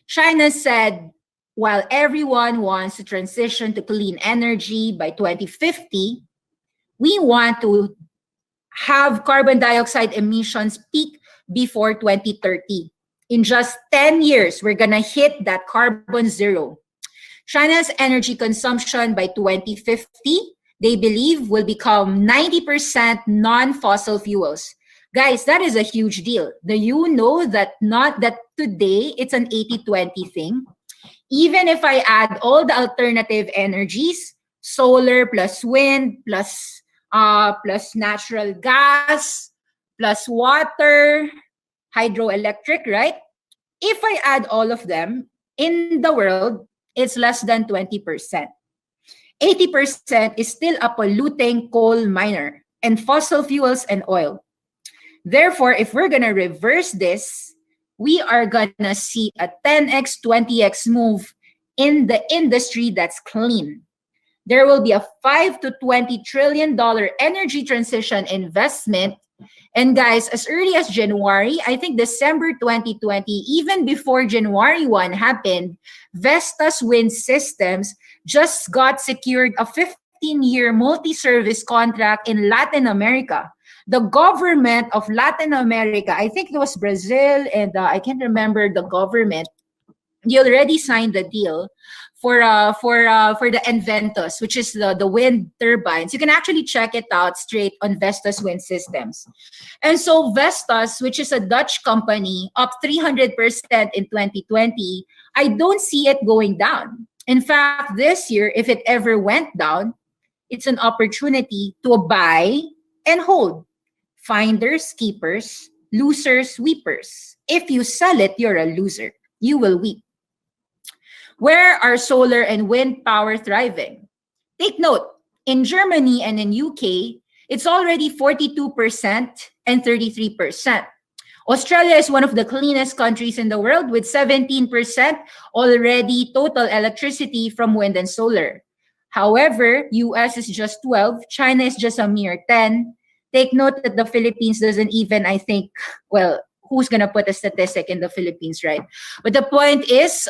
A: China said, while everyone wants to transition to clean energy by 2050, we want to have carbon dioxide emissions peak before 2030. In just 10 years, we're going to hit that carbon zero. China's energy consumption by 2050, they believe, will become 90% non-fossil fuels. Guys, that is a huge deal. Do you know that not that today it's an 80-20 thing? Even if I add all the alternative energies, solar plus wind plus natural gas plus water, hydroelectric, right? If I add all of them in the world, it's less than 20%. 80% is still a polluting coal miner and fossil fuels and oil. Therefore, if we're going to reverse this, we are going to see a 10x, 20x move in the industry that's clean. There will be a $5 to $20 trillion energy transition investment. And guys, as early as January, I think December 2020, even before January 1 happened, Vestas Wind Systems just got secured a 15-year multi-service contract in Latin America. The government of Latin America, I think it was Brazil, and I can't remember the government, you already signed the deal for the Inventus, which is the wind turbines. You can actually check it out straight on Vestas Wind Systems. And so Vestas, which is a Dutch company, up 300% in 2020, I don't see it going down. In fact, this year, if it ever went down, it's an opportunity to buy and hold. Finders, keepers, losers, weepers. If you sell it, you're a loser. You will weep. Where are solar and wind power thriving? Take note, in Germany and in UK, it's already 42% and 33%. Australia is one of the cleanest countries in the world with 17% already total electricity from wind and solar. However, US is just 12, China is just a mere 10. Take note that the Philippines doesn't even, I think, well, who's going to put a statistic in the Philippines, right? But the point is,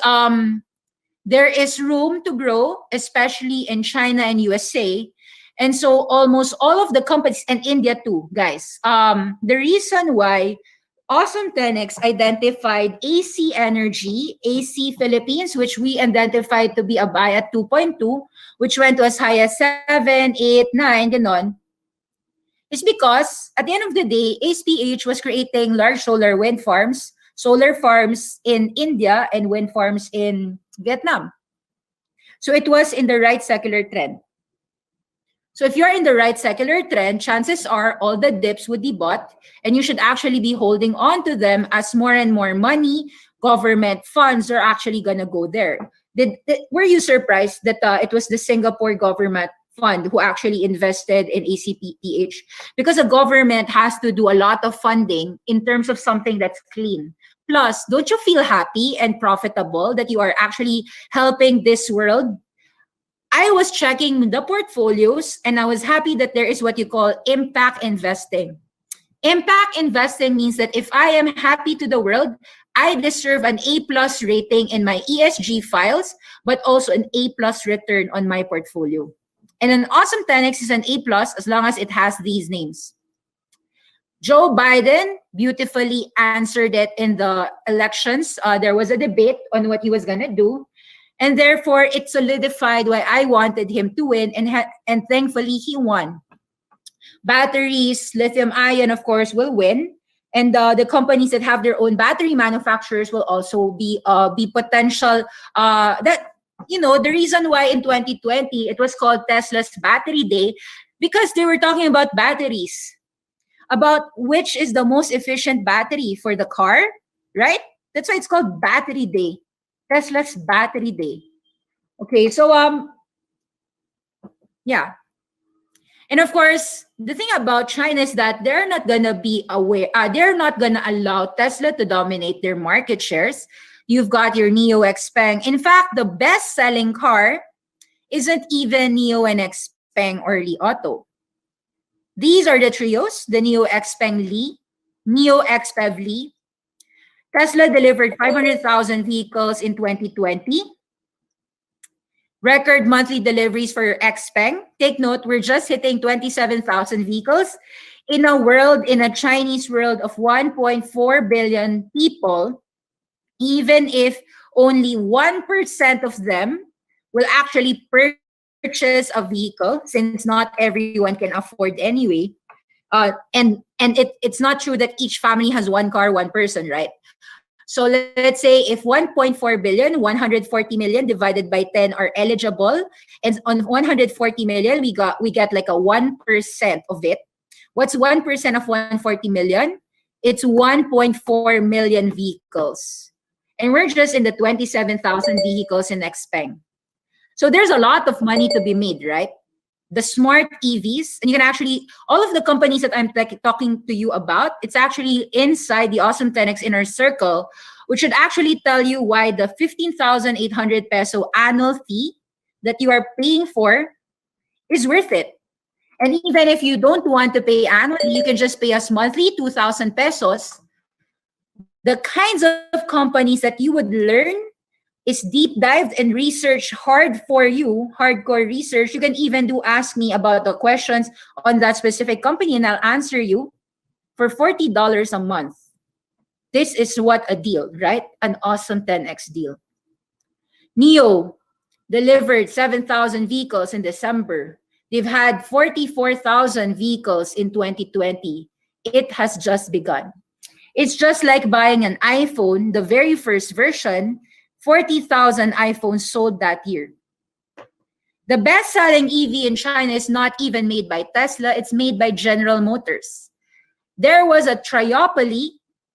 A: there is room to grow, especially in China and USA. And so almost all of the companies, and India too, guys. The reason why Awesome10X identified AC Energy, AC Philippines, which we identified to be a buy at 2.2, which went to as high as 7, 8, 9, ganon, is because at the end of the day, ASPH was creating large solar farms in India and wind farms in Vietnam. So it was in the right secular trend. So if you're in the right secular trend, chances are all the dips would be bought, and you should actually be holding on to them as more and more money, government funds are actually going to go there. Were you surprised that it was the Singapore government fund who actually invested in ACPTH? Because the government has to do a lot of funding in terms of something that's clean. Plus, don't you feel happy and profitable that you are actually helping this world? I was checking the portfolios and I was happy that there is what you call impact investing. Impact investing means that if I am happy to the world, I deserve an A+ rating in my ESG files, but also an A+ return on my portfolio. And an Awesome10X is an A+ as long as it has these names. Joe Biden beautifully answered it in the elections. There was a debate on what he was going to do. And therefore, it solidified why I wanted him to win. And thankfully, he won. Batteries, lithium ion, of course, will win. And the companies that have their own battery manufacturers will also be potential. The reason why in 2020, it was called Tesla's Battery Day, because they were talking about batteries. About which is the most efficient battery for the car, right? That's why it's called Battery Day. Tesla's Battery Day. Okay, so yeah. And of course, the thing about China is that they're not gonna be aware. They're not gonna allow Tesla to dominate their market shares. You've got your Neo Xpeng. In fact, the best-selling car isn't even Neo and Xpeng or Li Auto. These are the trios: the Neo Xpeng Li, Neo Xpev Li. Tesla delivered 500,000 vehicles in 2020. Record monthly deliveries for your Xpeng. Take note, we're just hitting 27,000 vehicles in a Chinese world of 1.4 billion people. Even if only 1% of them will actually purchase a vehicle, since not everyone can afford anyway. And it's not true that each family has one car, one person, right? So let's say if 1.4 billion, 140 million divided by 10 are eligible, and on 140 million, we get like a 1% of it. What's 1% of 140 million? It's 1.4 million vehicles. And we're just in the 27,000 vehicles in Xpeng. So there's a lot of money to be made, right? The smart EVs, and you can actually, all of the companies that I'm talking to you about, it's actually inside the Awesome10X inner circle, which should actually tell you why the 15,800 peso annual fee that you are paying for is worth it. And even if you don't want to pay annually, you can just pay us monthly, 2,000 pesos. The kinds of companies that you would learn is deep dived and research hard for you, hardcore research. You can even ask me about the questions on that specific company and I'll answer you for $40 a month. This is what a deal, right? An awesome 10x deal. NIO delivered 7,000 vehicles in December. They've had 44,000 vehicles in 2020. It has just begun. It's just like buying an iPhone, the very first version, 40,000 iPhones sold that year. The best-selling EV in China is not even made by Tesla, it's made by General Motors. There was a triopoly.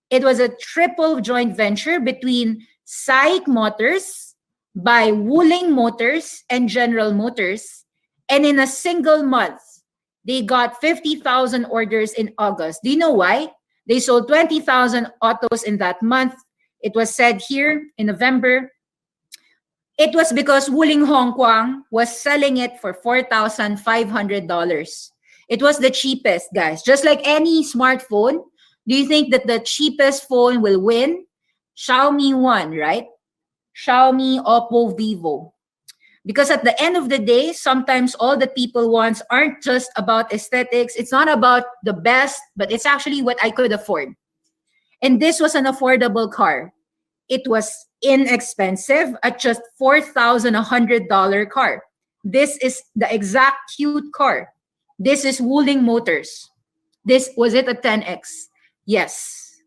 A: It was a triple joint venture between SAIC Motors, by Wuling Motors, and General Motors. And in a single month, they got 50,000 orders in August. Do you know why? They sold 20,000 autos in that month. It was said here in November. It was because Wuling Hongguang was selling it for $4,500. It was the cheapest, guys. Just like any smartphone, do you think that the cheapest phone will win? Xiaomi won, right? Xiaomi, Oppo, Vivo. Because at the end of the day, sometimes all that people want aren't just about aesthetics. It's not about the best, but it's actually what I could afford. And this was an affordable car. It was inexpensive at just $4,100 car. This is the exact cute car. This is Wuling Motors. Was it a 10X? Yes.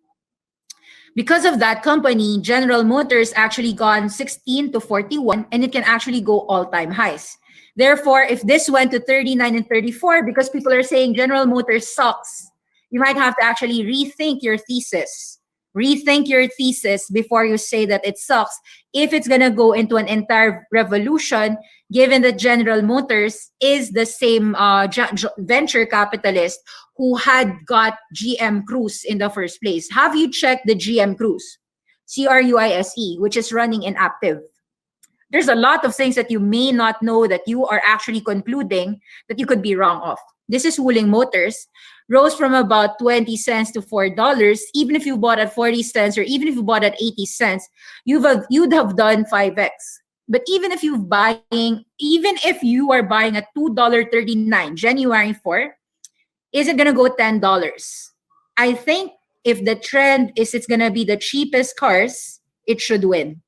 A: Because of that company, General Motors actually gone 16 to 41, and it can actually go all-time highs. Therefore, if this went to 39 and 34, because people are saying General Motors sucks, you might have to actually rethink your thesis. Rethink your thesis before you say that it sucks. If it's going to go into an entire revolution, given that General Motors is the same venture capitalist who had got GM Cruise in the first place. Have you checked the GM Cruise? CRUISE, which is running inactive. There's a lot of things that you may not know that you are actually concluding that you could be wrong of. This is Wuling Motors. Rose from about 20 cents to $4. Even if you bought at 40 cents or even if you bought at 80 cents, you'd have done 5x. But even if you are buying at $2.39 January 4, is it gonna go $10? I think if the trend is it's gonna be the cheapest cars, it should win.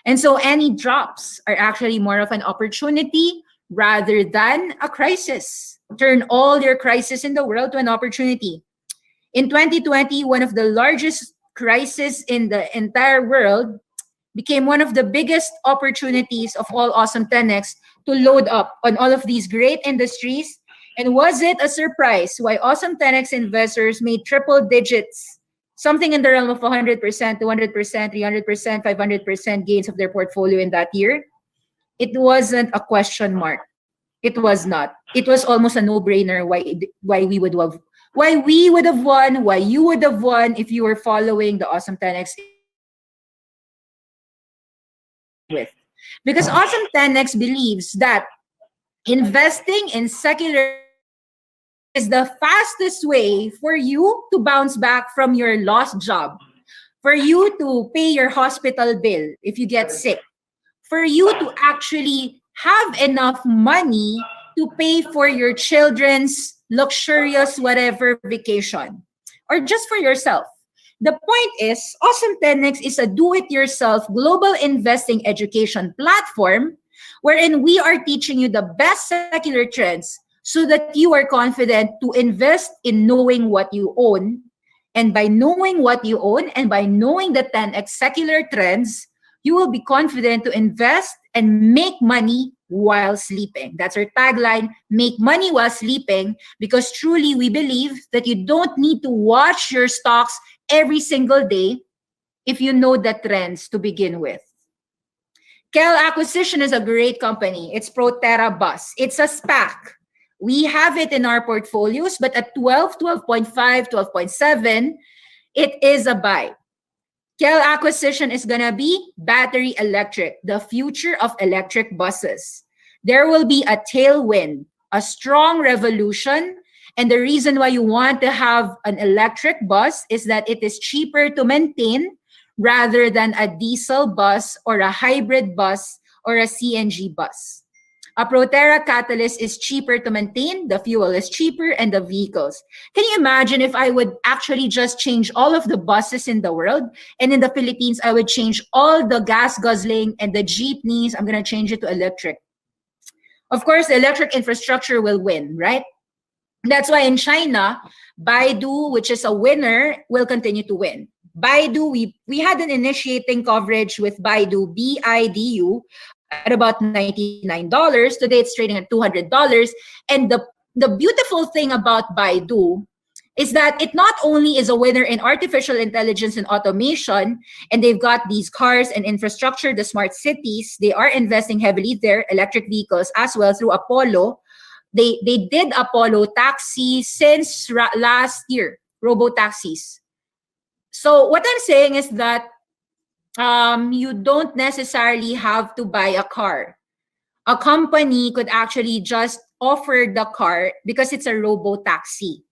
A: And so any drops are actually more of an opportunity rather than a crisis. Turn all your crisis in the world to an opportunity. In 2020, one of the largest crises in the entire world became one of the biggest opportunities of all Awesome 10X to load up on all of these great industries. And was it a surprise why Awesome 10X investors made triple digits, something in the realm of 100%, 200%, 300%, 500% gains of their portfolio in that year? It wasn't a question mark. It was not. It was almost a no-brainer why we would have won, why you would have won if you were following the Awesome 10X with. Because Awesome 10X believes that investing in secular is the fastest way for you to bounce back from your lost job, for you to pay your hospital bill if you get sick, for you to actually have enough money to pay for your children's luxurious whatever vacation or just for yourself. The point is, Awesome10X is a do-it-yourself global investing education platform wherein we are teaching you the best secular trends so that you are confident to invest in knowing what you own. And by knowing what you own and by knowing the 10x secular trends, you will be confident to invest and make money while sleeping. That's our tagline, make money while sleeping, because truly we believe that you don't need to watch your stocks every single day if you know the trends to begin with. Kel Acquisition is a great company. It's Proterra Bus. It's a SPAC. We have it in our portfolios, but at 12, 12.5, 12.7, it is a buy. Kel Acquisition is going to be battery electric, the future of electric buses. There will be a tailwind, a strong revolution, and the reason why you want to have an electric bus is that it is cheaper to maintain rather than a diesel bus or a hybrid bus or a CNG bus. A Proterra catalyst is cheaper to maintain, the fuel is cheaper, and the vehicles. Can you imagine if I would actually just change all of the buses in the world, and in the Philippines, I would change all the gas guzzling and the jeepneys, I'm going to change it to electric. Of course, the electric infrastructure will win, right? That's why in China, Baidu, which is a winner, will continue to win. Baidu, we had an initiating coverage with Baidu, BIDU, at about $99. Today it's trading at $200. And the beautiful thing about Baidu is that it not only is a winner in artificial intelligence and automation, and they've got these cars and infrastructure, the smart cities, they are investing heavily there, electric vehicles as well through Apollo. They did Apollo taxi since last year, robo taxis. So what I'm saying is that you don't necessarily have to buy a car. A company could actually just offer the car because it's a robo-taxi.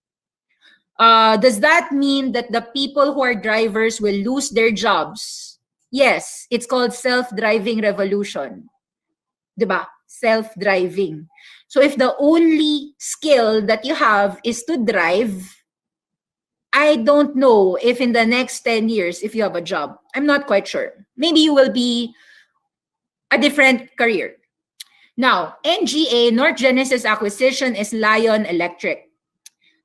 A: Does that mean that the people who are drivers will lose their jobs? Yes, it's called self-driving revolution. Diba? Self-driving. So if the only skill that you have is to drive, I don't know if in the next 10 years, if you have a job, I'm not quite sure. Maybe you will be a different career. Now, NGA, North Genesis acquisition is Lion Electric.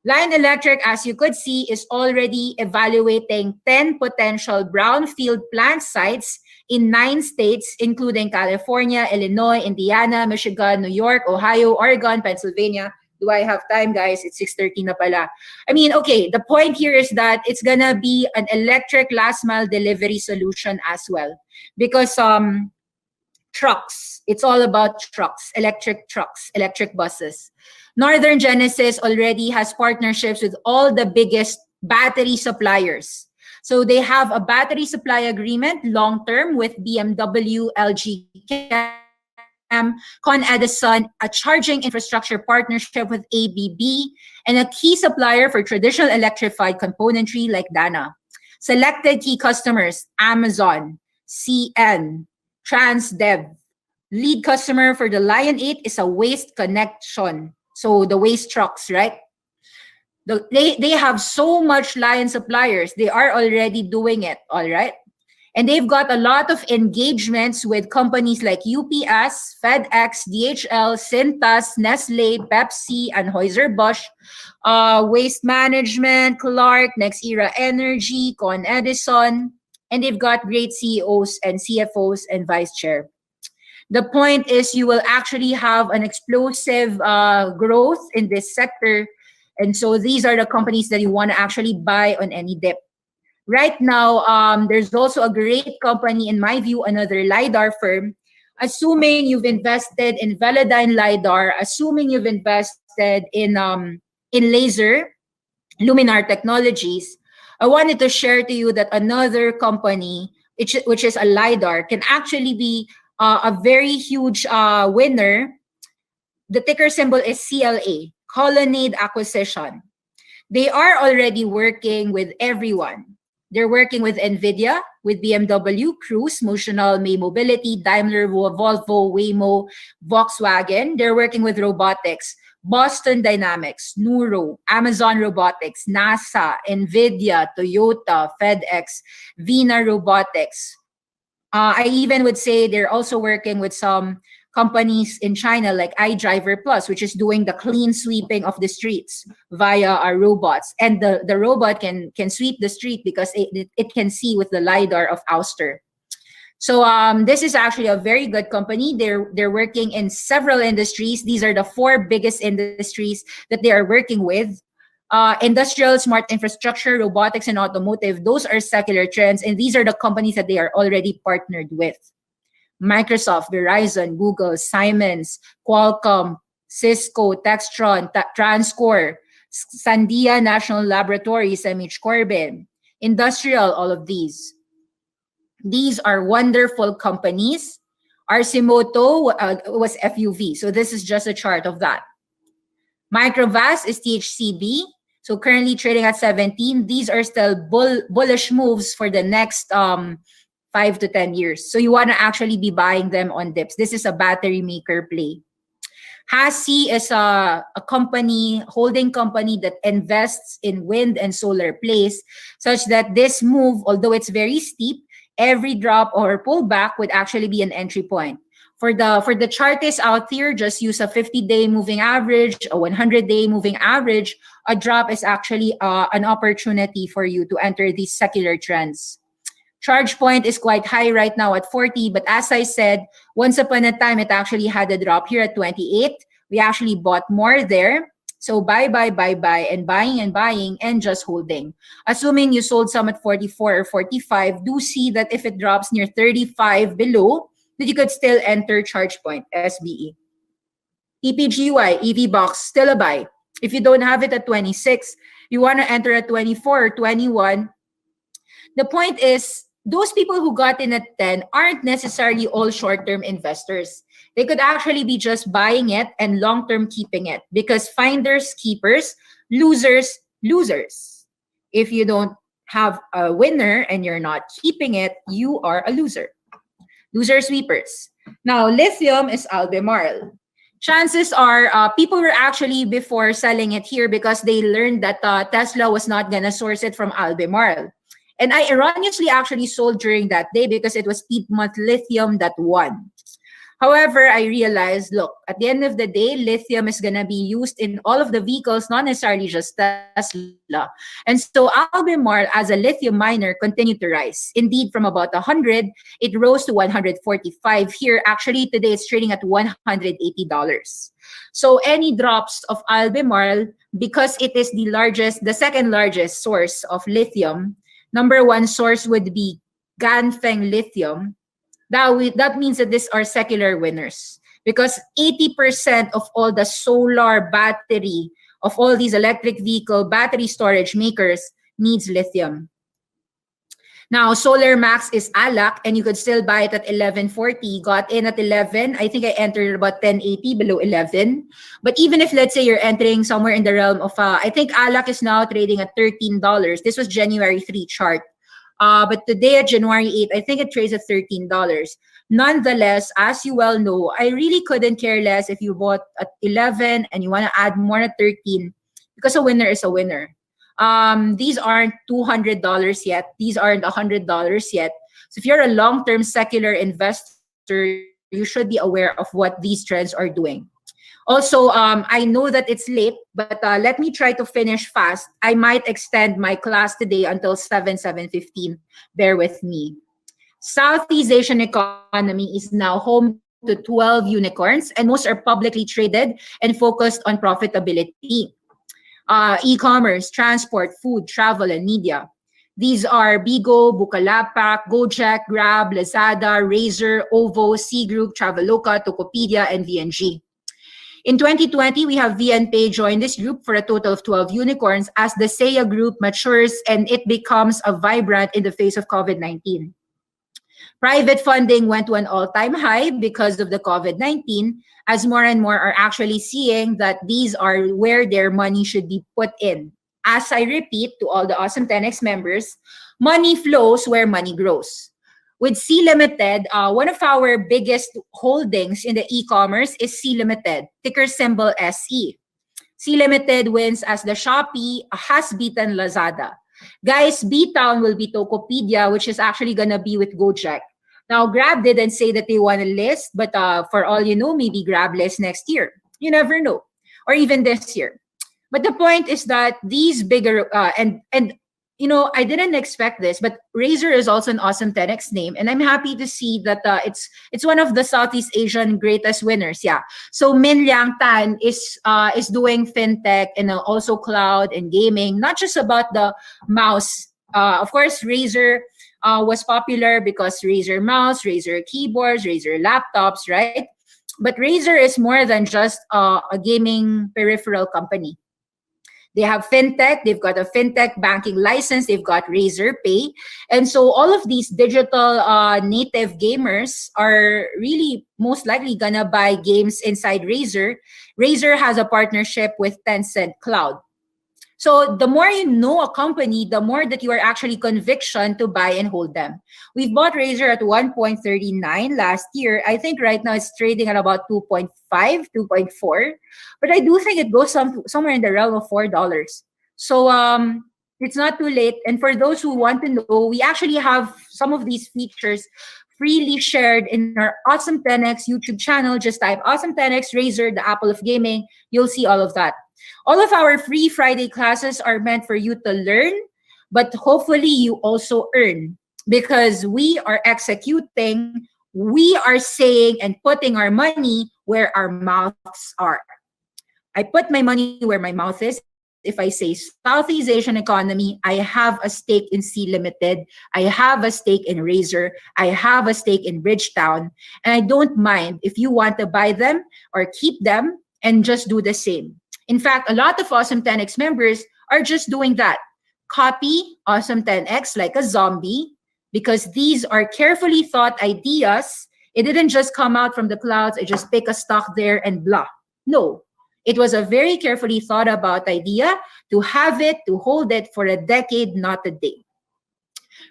A: Lion Electric, as you could see, is already evaluating 10 potential brownfield plant sites in 9 states, including California, Illinois, Indiana, Michigan, New York, Ohio, Oregon, Pennsylvania. Do I have time, guys? It's 6:30 na pala. I mean, okay, the point here is that it's gonna be an electric last mile delivery solution as well. Because trucks, it's all about trucks, electric buses. Northern Genesis already has partnerships with all the biggest battery suppliers. So they have a battery supply agreement long-term with BMW, LG Chem, Con Edison, a charging infrastructure partnership with ABB, and a key supplier for traditional electrified componentry like Dana. Selected key customers, Amazon, CN, Transdev. Lead customer for the Lion 8 is a Waste Connection. So the waste trucks, right? They have so much Lion suppliers. They are already doing it, all right? And they've got a lot of engagements with companies like UPS, FedEx, DHL, Cintas, Nestle, Pepsi, and Anheuser-Busch, Waste Management, Clark, Next Era Energy, Con Edison, and they've got great CEOs and CFOs and vice chair. The point is you will actually have an explosive growth in this sector. And so these are the companies that you want to actually buy on any dip. Right now, there's also a great company, in my view, another LiDAR firm. Assuming you've invested in Velodyne LiDAR, assuming you've invested in laser, Luminar Technologies, I wanted to share to you that another company, which is a LiDAR, can actually be a very huge winner. The ticker symbol is CLA, Colonnade Acquisition. They are already working with everyone. They're working with NVIDIA, with BMW, Cruise, Motional, May Mobility, Daimler, Volvo, Waymo, Volkswagen. They're working with robotics, Boston Dynamics, Nuro, Amazon Robotics, NASA, NVIDIA, Toyota, FedEx, Vina Robotics. I even would say they're also working with some companies in China like iDriver Plus, which is doing the clean sweeping of the streets via our robots. And the robot can sweep the street because it can see with the LiDAR of Ouster. So this is actually a very good company. They're working in several industries. These are the four biggest industries that they are working with. Industrial, smart infrastructure, robotics, and automotive. Those are secular trends, and these are the companies that they are already partnered with. Microsoft, Verizon, Google, Siemens, Qualcomm, Cisco, Textron, Transcore, Sandia National Laboratory, Semich Corbin, Industrial, all of these. These are wonderful companies. Arcimoto was FUV, so this is just a chart of that. Microvast is THCB, so currently trading at 17. These are still bullish moves for the next 5 to 10 years. So you want to actually be buying them on dips. This is a battery maker play. HASI is a holding company that invests in wind and solar plays, such that this move, although it's very steep, every drop or pullback would actually be an entry point. For the chartists out here, just use a 50-day moving average, a 100-day moving average. A drop is actually an opportunity for you to enter these secular trends. Charge point is quite high right now at 40, but as I said, once upon a time, it actually had a drop here at 28. We actually bought more there. So buy, and buying, and just holding. Assuming you sold some at 44 or 45, do see that if it drops near 35 below, that you could still enter charge point, SBE. EPGY, EV box, still a buy. If you don't have it at 26, you want to enter at 24 or 21. The point is, those people who got in at 10 aren't necessarily all short-term investors. They could actually be just buying it and long-term keeping it, because finders, keepers, losers, losers. If you don't have a winner and you're not keeping it, you are a loser. Loser sweepers. Now, lithium is Albemarle. Chances are people were actually before selling it here because they learned that Tesla was not going to source it from Albemarle. And I erroneously actually sold during that day because it was Piedmont Lithium that won. However, I realized, look, at the end of the day, lithium is going to be used in all of the vehicles, not necessarily just Tesla. And so Albemarle, as a lithium miner, continued to rise. Indeed, from about 100, it rose to 145. Here, actually, today it's trading at $180. So any drops of Albemarle, because it is the second largest source of lithium, number one source would be Ganfeng Lithium. That means that these are secular winners, because 80% of all the solar battery of all these electric vehicle battery storage makers needs lithium. Now, Solar Max is ALAC, and you could still buy it at 1140. Got in at 11. I think I entered about 1080 below 11. But even if, let's say, you're entering somewhere in the realm of, I think ALAC is now trading at $13. This was January 3 chart. But today at January 8, I think it trades at $13. Nonetheless, as you well know, I really couldn't care less if you bought at 11 and you want to add more at 13, because a winner is a winner. These aren't $200 yet. These aren't $100 yet. So if you're a long-term secular investor, you should be aware of what these trends are doing. Also, I know that it's late, but let me try to finish fast. I might extend my class today until 7:15. Bear with me. Southeast Asian economy is now home to 12 unicorns, and most are publicly traded and focused on profitability. E-commerce, transport, food, travel, and media. These are Bigo, Bukalapak, Gojek, Grab, Lazada, Razer, Ovo, C Group, Traveloka, Tokopedia, and VNG. In 2020, we have VNPay join this group for a total of 12 unicorns as the Seiya group matures and it becomes a vibrant in the face of COVID-19. Private funding went to an all-time high because of the COVID-19, as more and more are actually seeing that these are where their money should be put in. as I repeat to all the Awesome 10X members, money flows where money grows. With C Limited, one of our biggest holdings in the e-commerce is C Limited, ticker symbol SE. C Limited wins as the Shopee has beaten Lazada. Guys, B-Town will be Tokopedia, which is actually going to be with Gojek. Now, Grab didn't say that they want to list, but for all you know, maybe Grab lists next year. You never know. Or even this year. But the point is that these bigger, and you know, I didn't expect this, but Razer is also an Awesome 10X name. And I'm happy to see that it's one of the Southeast Asian greatest winners. Yeah. So Min Liang Tan is doing fintech and also cloud and gaming, not just about the mouse. Of course, Razer was popular because Razer mouse, Razer keyboards, Razer laptops, right? But Razer is more than just a gaming peripheral company. They have fintech, they've got a fintech banking license, they've got Razer Pay. And so all of these digital native gamers are really most likely gonna buy games inside Razer. Razer has a partnership with Tencent Cloud. So the more you know a company, the more that you are actually conviction to buy and hold them. We've bought Razer at 1.39 last year. I think right now it's trading at about 2.5, 2.4. But I do think it goes somewhere in the realm of $4. So it's not too late. And for those who want to know, we actually have some of these features freely shared in our Awesome 10X YouTube channel. Just type Awesome 10X Razer, the Apple of gaming. You'll see all of that. All of our free Friday classes are meant for you to learn, but hopefully you also earn, because we are executing, we are saying and putting our money where our mouths are. I put my money where my mouth is. If I say Southeast Asian economy, I have a stake in C Limited. I have a stake in Razer. I have a stake in Bridgetown. And I don't mind if you want to buy them or keep them and just do the same. In fact, a lot of Awesome 10X members are just doing that. Copy Awesome 10X like a zombie, because these are carefully thought ideas. It didn't just come out from the clouds. I just pick a stock there and blah. No, it was a very carefully thought about idea to have it, to hold it for a decade, not a day.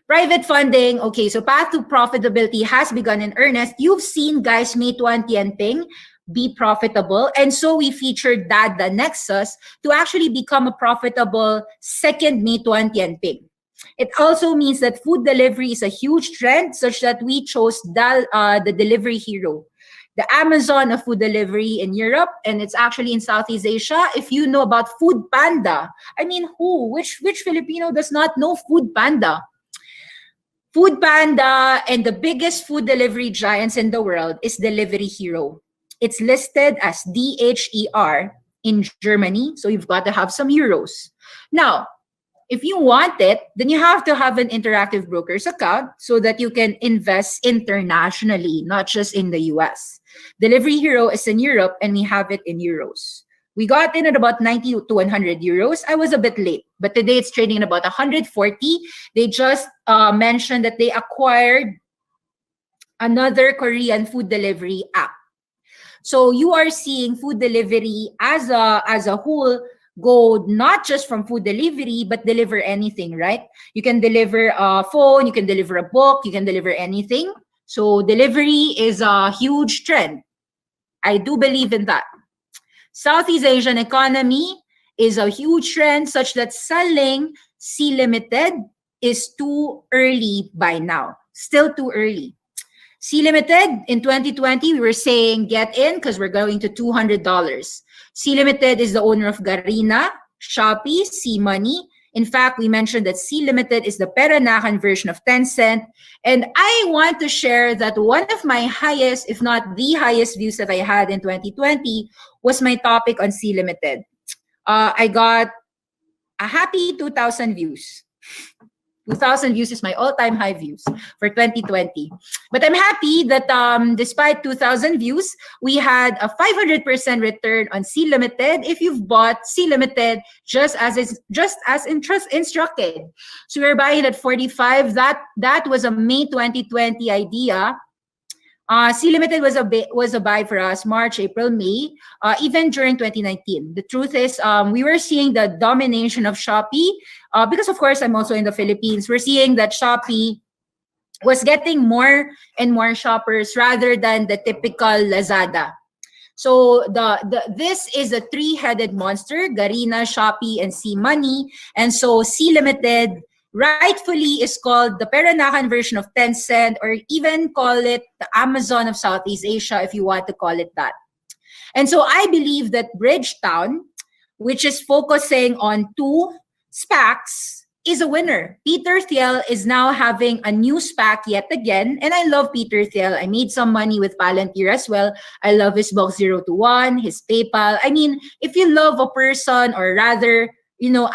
A: Private funding. Okay, so path to profitability has begun in earnest. You've seen, guys, Meituan Tianping be profitable. And so we featured Dada Nexus to actually become a profitable second Meituan Tianping. It also means that food delivery is a huge trend, such that we chose the delivery hero, the Amazon of food delivery in Europe, and it's actually in Southeast Asia. If you know about Food Panda, I mean, which Filipino does not know Food Panda? Food Panda and the biggest food delivery giants in the world is Delivery Hero. It's listed as DHER in Germany, so you've got to have some euros. Now, if you want it, then you have to have an Interactive Brokers account so that you can invest internationally, not just in the US. Delivery Hero is in Europe and we have it in euros. We got in at about 90 to 100 euros. I was a bit late, but today it's trading at about 140. They just mentioned that they acquired another Korean food delivery app. So you are seeing food delivery as a whole go not just from food delivery, but deliver anything, right? You can deliver a phone, you can deliver a book, you can deliver anything. So delivery is a huge trend. I do believe in that. Southeast Asian economy is a huge trend, such that selling C Limited is too early by now. Still too early. C Limited, in 2020, we were saying get in because we're going to $200. C Limited is the owner of Garena, Shopee, C Money. In fact, we mentioned that C Limited is the Peranakan version of Tencent. And I want to share that one of my highest, if not the highest views that I had in 2020 was my topic on C Limited. I got a happy 2,000 views. 2,000 views is my all-time high views for 2020. But I'm happy that despite 2,000 views, we had a 500% return on C Limited if you've bought C Limited just as instructed. So we're buying at 45. That was a May 2020 idea. C Limited was a buy for us March, April, May, even during 2019. The truth is, we were seeing the domination of Shopee because, of course, I'm also in the Philippines. We're seeing that Shopee was getting more and more shoppers rather than the typical Lazada. So this is a three-headed monster: Garena, Shopee, and C Money. And so C Limited rightfully is called the Peranakan version of Tencent, or even call it the Amazon of Southeast Asia, if you want to call it that. And so I believe that Bridgetown, which is focusing on two SPACs, is a winner. Peter Thiel is now having a new SPAC yet again. And I love Peter Thiel. I made some money with Palantir as well. I love his box 0 to 1, his PayPal. I mean, if you love a person, or rather,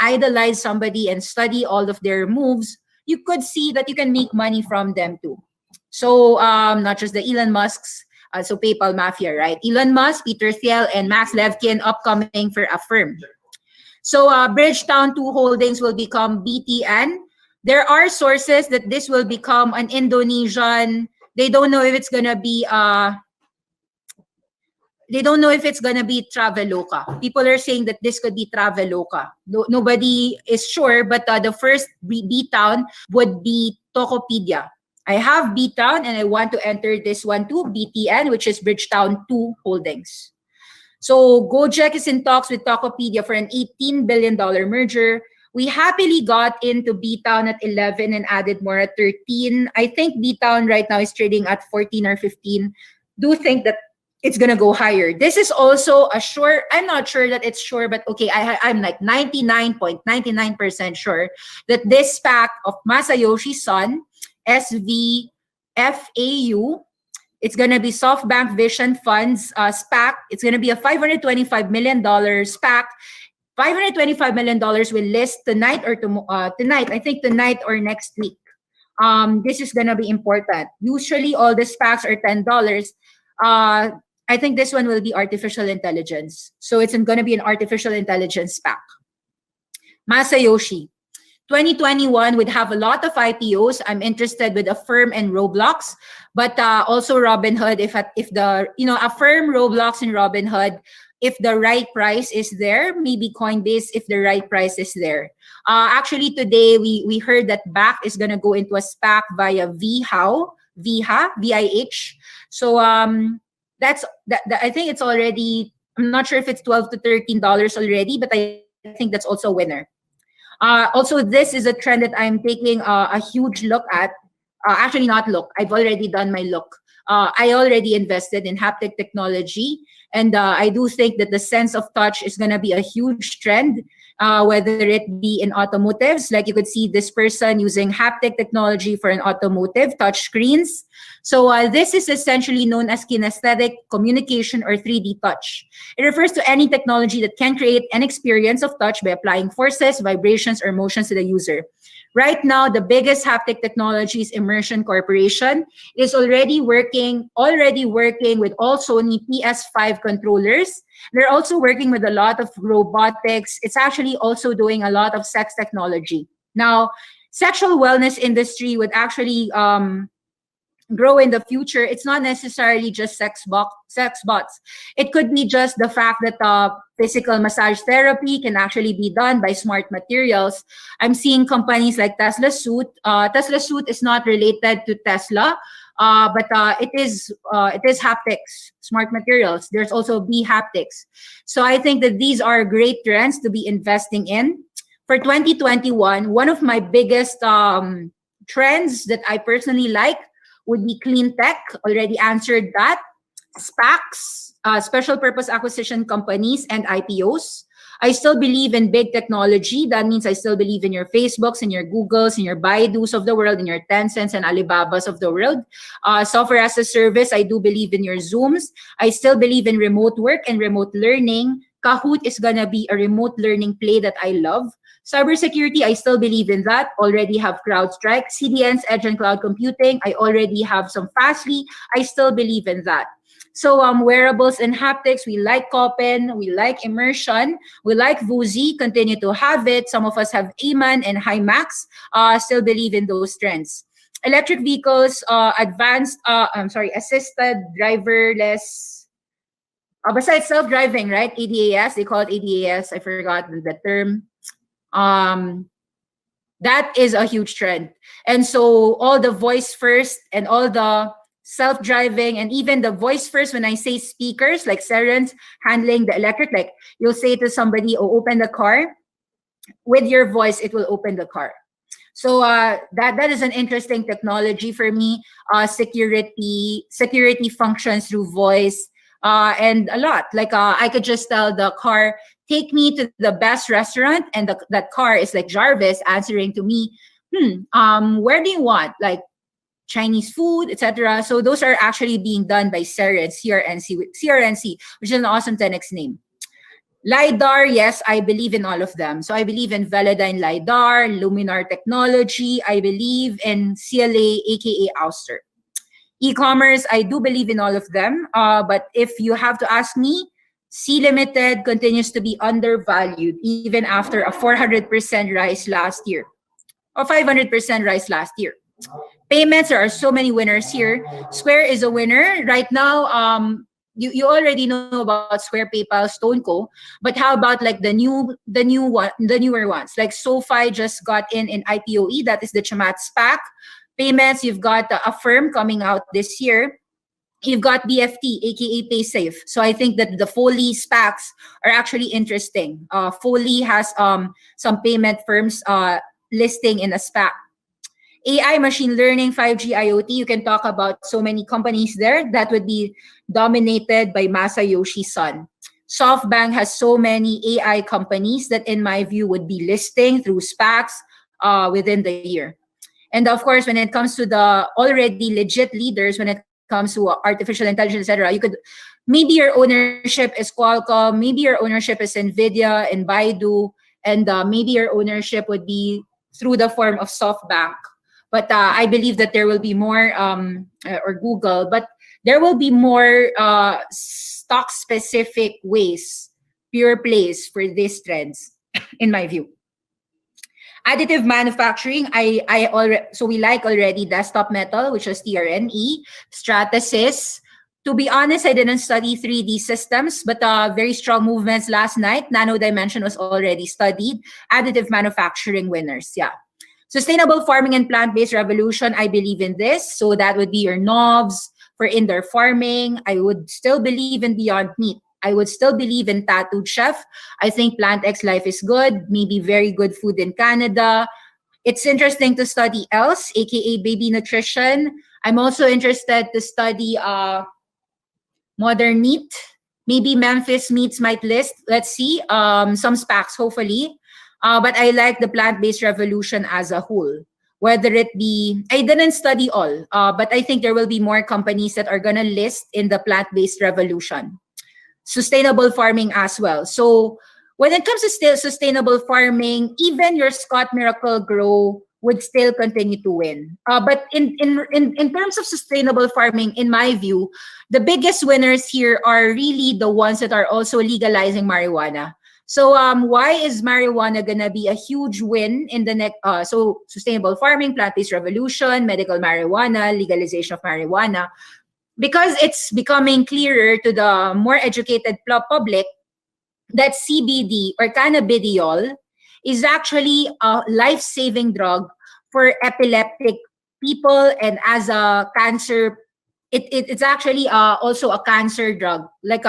A: idolize somebody and study all of their moves, you could see that you can make money from them too. So not just the Elon Musks, so PayPal mafia, right? Elon Musk, Peter Thiel, and Max Levchin upcoming for a firm. So Bridgetown 2 Holdings will become BTN. There are sources that this will become an Indonesian. They don't know if it's gonna be Traveloka. People are saying that this could be Traveloka. Nobody is sure, but the first B-Town would be Tokopedia. I have B-Town and I want to enter this one too, BTN, which is Bridgetown 2 Holdings. So Gojek is in talks with Tokopedia for an $18 billion merger. We happily got into B-Town at 11 and added more at 13. I think B-Town right now is trading at 14 or 15. Do think that it's going to go higher. This is also a sure, I'm not sure that it's sure, but okay, I'm like 99.99% sure that this SPAC of Masayoshi Son, SVFAU, it's going to be SoftBank Vision Funds SPAC. It's going to be a $525 million SPAC. $525 million will list tonight or tonight. I think tonight or next week. This is going to be important. Usually all the SPACs are $10. I think this one will be artificial intelligence. So it's going to be an artificial intelligence SPAC. Masayoshi. 2021 would have a lot of IPOs. I'm interested with Affirm and Roblox, but also Robinhood. If the Affirm, Roblox, and Robinhood, if the right price is there, maybe Coinbase if the right price is there. Actually, today we heard that BAC is gonna go into a SPAC via VIH. So that's that. I think it's already. I'm not sure if it's $12 to $13 already, but I think that's also a winner. Also, this is a trend that I'm taking a huge look at. Actually, not look. I've already done my look. I already invested in haptic technology, and I do think that the sense of touch is going to be a huge trend, whether it be in automotives. Like you could see this person using haptic technology for an automotive touch screens. So this is essentially known as kinesthetic communication or 3D touch. It refers to any technology that can create an experience of touch by applying forces, vibrations, or motions to the user. Right now, the biggest haptic technology is Immersion Corporation. It is already working with all Sony PS5 controllers. They're also working with a lot of robotics. It's actually also doing a lot of sex technology. Now, sexual wellness industry would actually grow in the future. It's not necessarily just sex bots. It could be just the fact that physical massage therapy can actually be done by smart materials. I'm seeing companies like Tesla Suit. Tesla Suit is not related to Tesla, but it is haptics, smart materials. There's also B haptics. So I think that these are great trends to be investing in. For 2021, one of my biggest trends that I personally like would be clean tech. Already answered that. SPACs, special purpose acquisition companies, and IPOs. I still believe in big technology. That means I still believe in your Facebooks and your Googles and your Baidus of the world and your Tencents and Alibabas of the world. Software as a service, I do believe in your Zooms. I still believe in remote work and remote learning. Kahoot is gonna be a remote learning play that I love. Cybersecurity, I still believe in that. Already have CrowdStrike. CDNs, edge and cloud computing. I already have some Fastly. I still believe in that. So wearables and haptics, we like Copen, we like Immersion, we like Vuzi, continue to have it. Some of us have Eman and Himax, still believe in those trends. electric vehicles, assisted driverless. Besides self-driving, right? ADAS, they call it ADAS. I forgot the term. Um, that is a huge trend. And so all the voice first and all the self-driving and even the voice first, when I say speakers like sirens handling the electric, like you'll say to somebody, oh, open the car. With your voice, it will open the car. So that is an interesting technology for me. Security functions through voice, and a lot. Like I could just tell the car, take me to the best restaurant, and that car is like Jarvis answering to me. Where do you want like Chinese food, etc. So those are actually being done by CRNC, which is an Awesome10X name. LiDAR, yes, I believe in all of them. So I believe in Velodyne LiDAR, Luminar Technology. I believe in CLA, aka Ouster. E-commerce, I do believe in all of them. But if you have to ask me, C Limited continues to be undervalued even after a 400% rise last year or 500% rise last year. Payments, there are so many winners here. Square is a winner right now. You already know about Square, PayPal, StoneCo, but how about like the newer ones? Like SoFi just got in IPOE, that is the Chamat SPAC. Payments, you've got Affirm coming out this year. You've got BFT, aka PaySafe. So I think that the Foley SPACs are actually interesting. Foley has some payment firms listing in a SPAC. AI, machine learning, 5G, IoT, you can talk about so many companies there that would be dominated by Masayoshi Son. SoftBank has so many AI companies that, in my view, would be listing through SPACs within the year. And of course, when it comes to the already legit leaders, when it comes to artificial intelligence, etc., you could maybe your ownership is Qualcomm, maybe your ownership is Nvidia and Baidu, and maybe your ownership would be through the form of SoftBank. But I believe that there will be more, or Google, but there will be more stock specific ways, pure plays for these trends, in my view. Additive manufacturing, I already, so we like already Desktop Metal, which was TRNE, Stratasys. To be honest, I didn't study 3D systems, but very strong movements last night. Nano Dimension was already studied. Additive manufacturing winners, yeah. Sustainable farming and plant-based revolution, I believe in this. So that would be your knobs for indoor farming. I would still believe in Beyond Meat. I would still believe in Tattooed Chef. I think Plant X Life is good, maybe very good food in Canada. It's interesting to study else, aka baby nutrition. I'm also interested to study modern meat. Maybe Memphis Meats might list. Let's see. Some SPACs, hopefully. But I like the plant-based revolution as a whole. Whether it be, I didn't study all, but I think there will be more companies that are going to list in the plant-based revolution. Sustainable farming as well. So when it comes to still sustainable farming, even your Scott Miracle Grow would still continue to win. But in terms of sustainable farming, in my view, the biggest winners here are really the ones that are also legalizing marijuana. So why is marijuana gonna be a huge win in the next? So sustainable farming, plant-based revolution, medical marijuana, legalization of marijuana, because it's becoming clearer to the more educated public that CBD or cannabidiol is actually a life-saving drug for epileptic people, and as a cancer, it's actually also a cancer drug. Like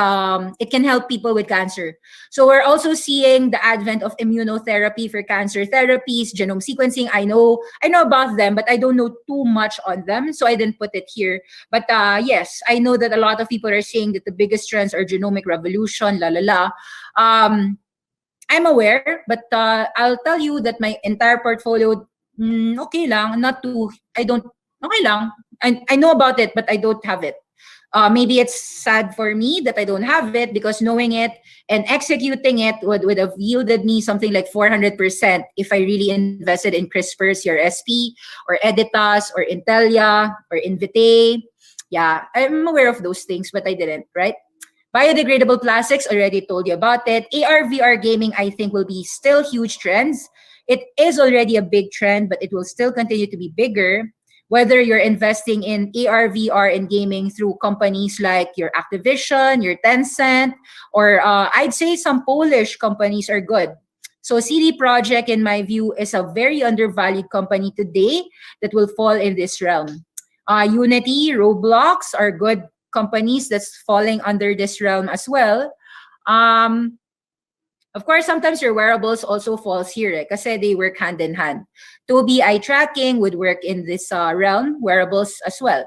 A: it can help people with cancer. So we're also seeing the advent of immunotherapy for cancer therapies, genome sequencing. I know about them, but I don't know too much on them, so I didn't put it here. But yes, I know that a lot of people are saying that the biggest trends are genomic revolution, la la la. I'm aware, but I'll tell you that my entire portfolio, okay lang, not too, I don't, okay lang. I know about it, but I don't have it. Maybe it's sad for me that I don't have it, because knowing it and executing it would have yielded me something like 400% if I really invested in CRISPR, CRSP, or Editas, or Intelia, or Invitae. Yeah, I'm aware of those things, but I didn't, right? Biodegradable plastics, already told you about it. AR, VR gaming, I think will be still huge trends. It is already a big trend, but it will still continue to be bigger. Whether you're investing in AR, VR, and gaming through companies like your Activision, your Tencent, or I'd say some Polish companies are good. So CD Projekt, in my view, is a very undervalued company today that will fall in this realm. Unity, Roblox are good companies that's falling under this realm as well. Um, of course, sometimes your wearables also falls here kasi they work hand in hand. Tobii eye tracking would work in this realm, wearables as well.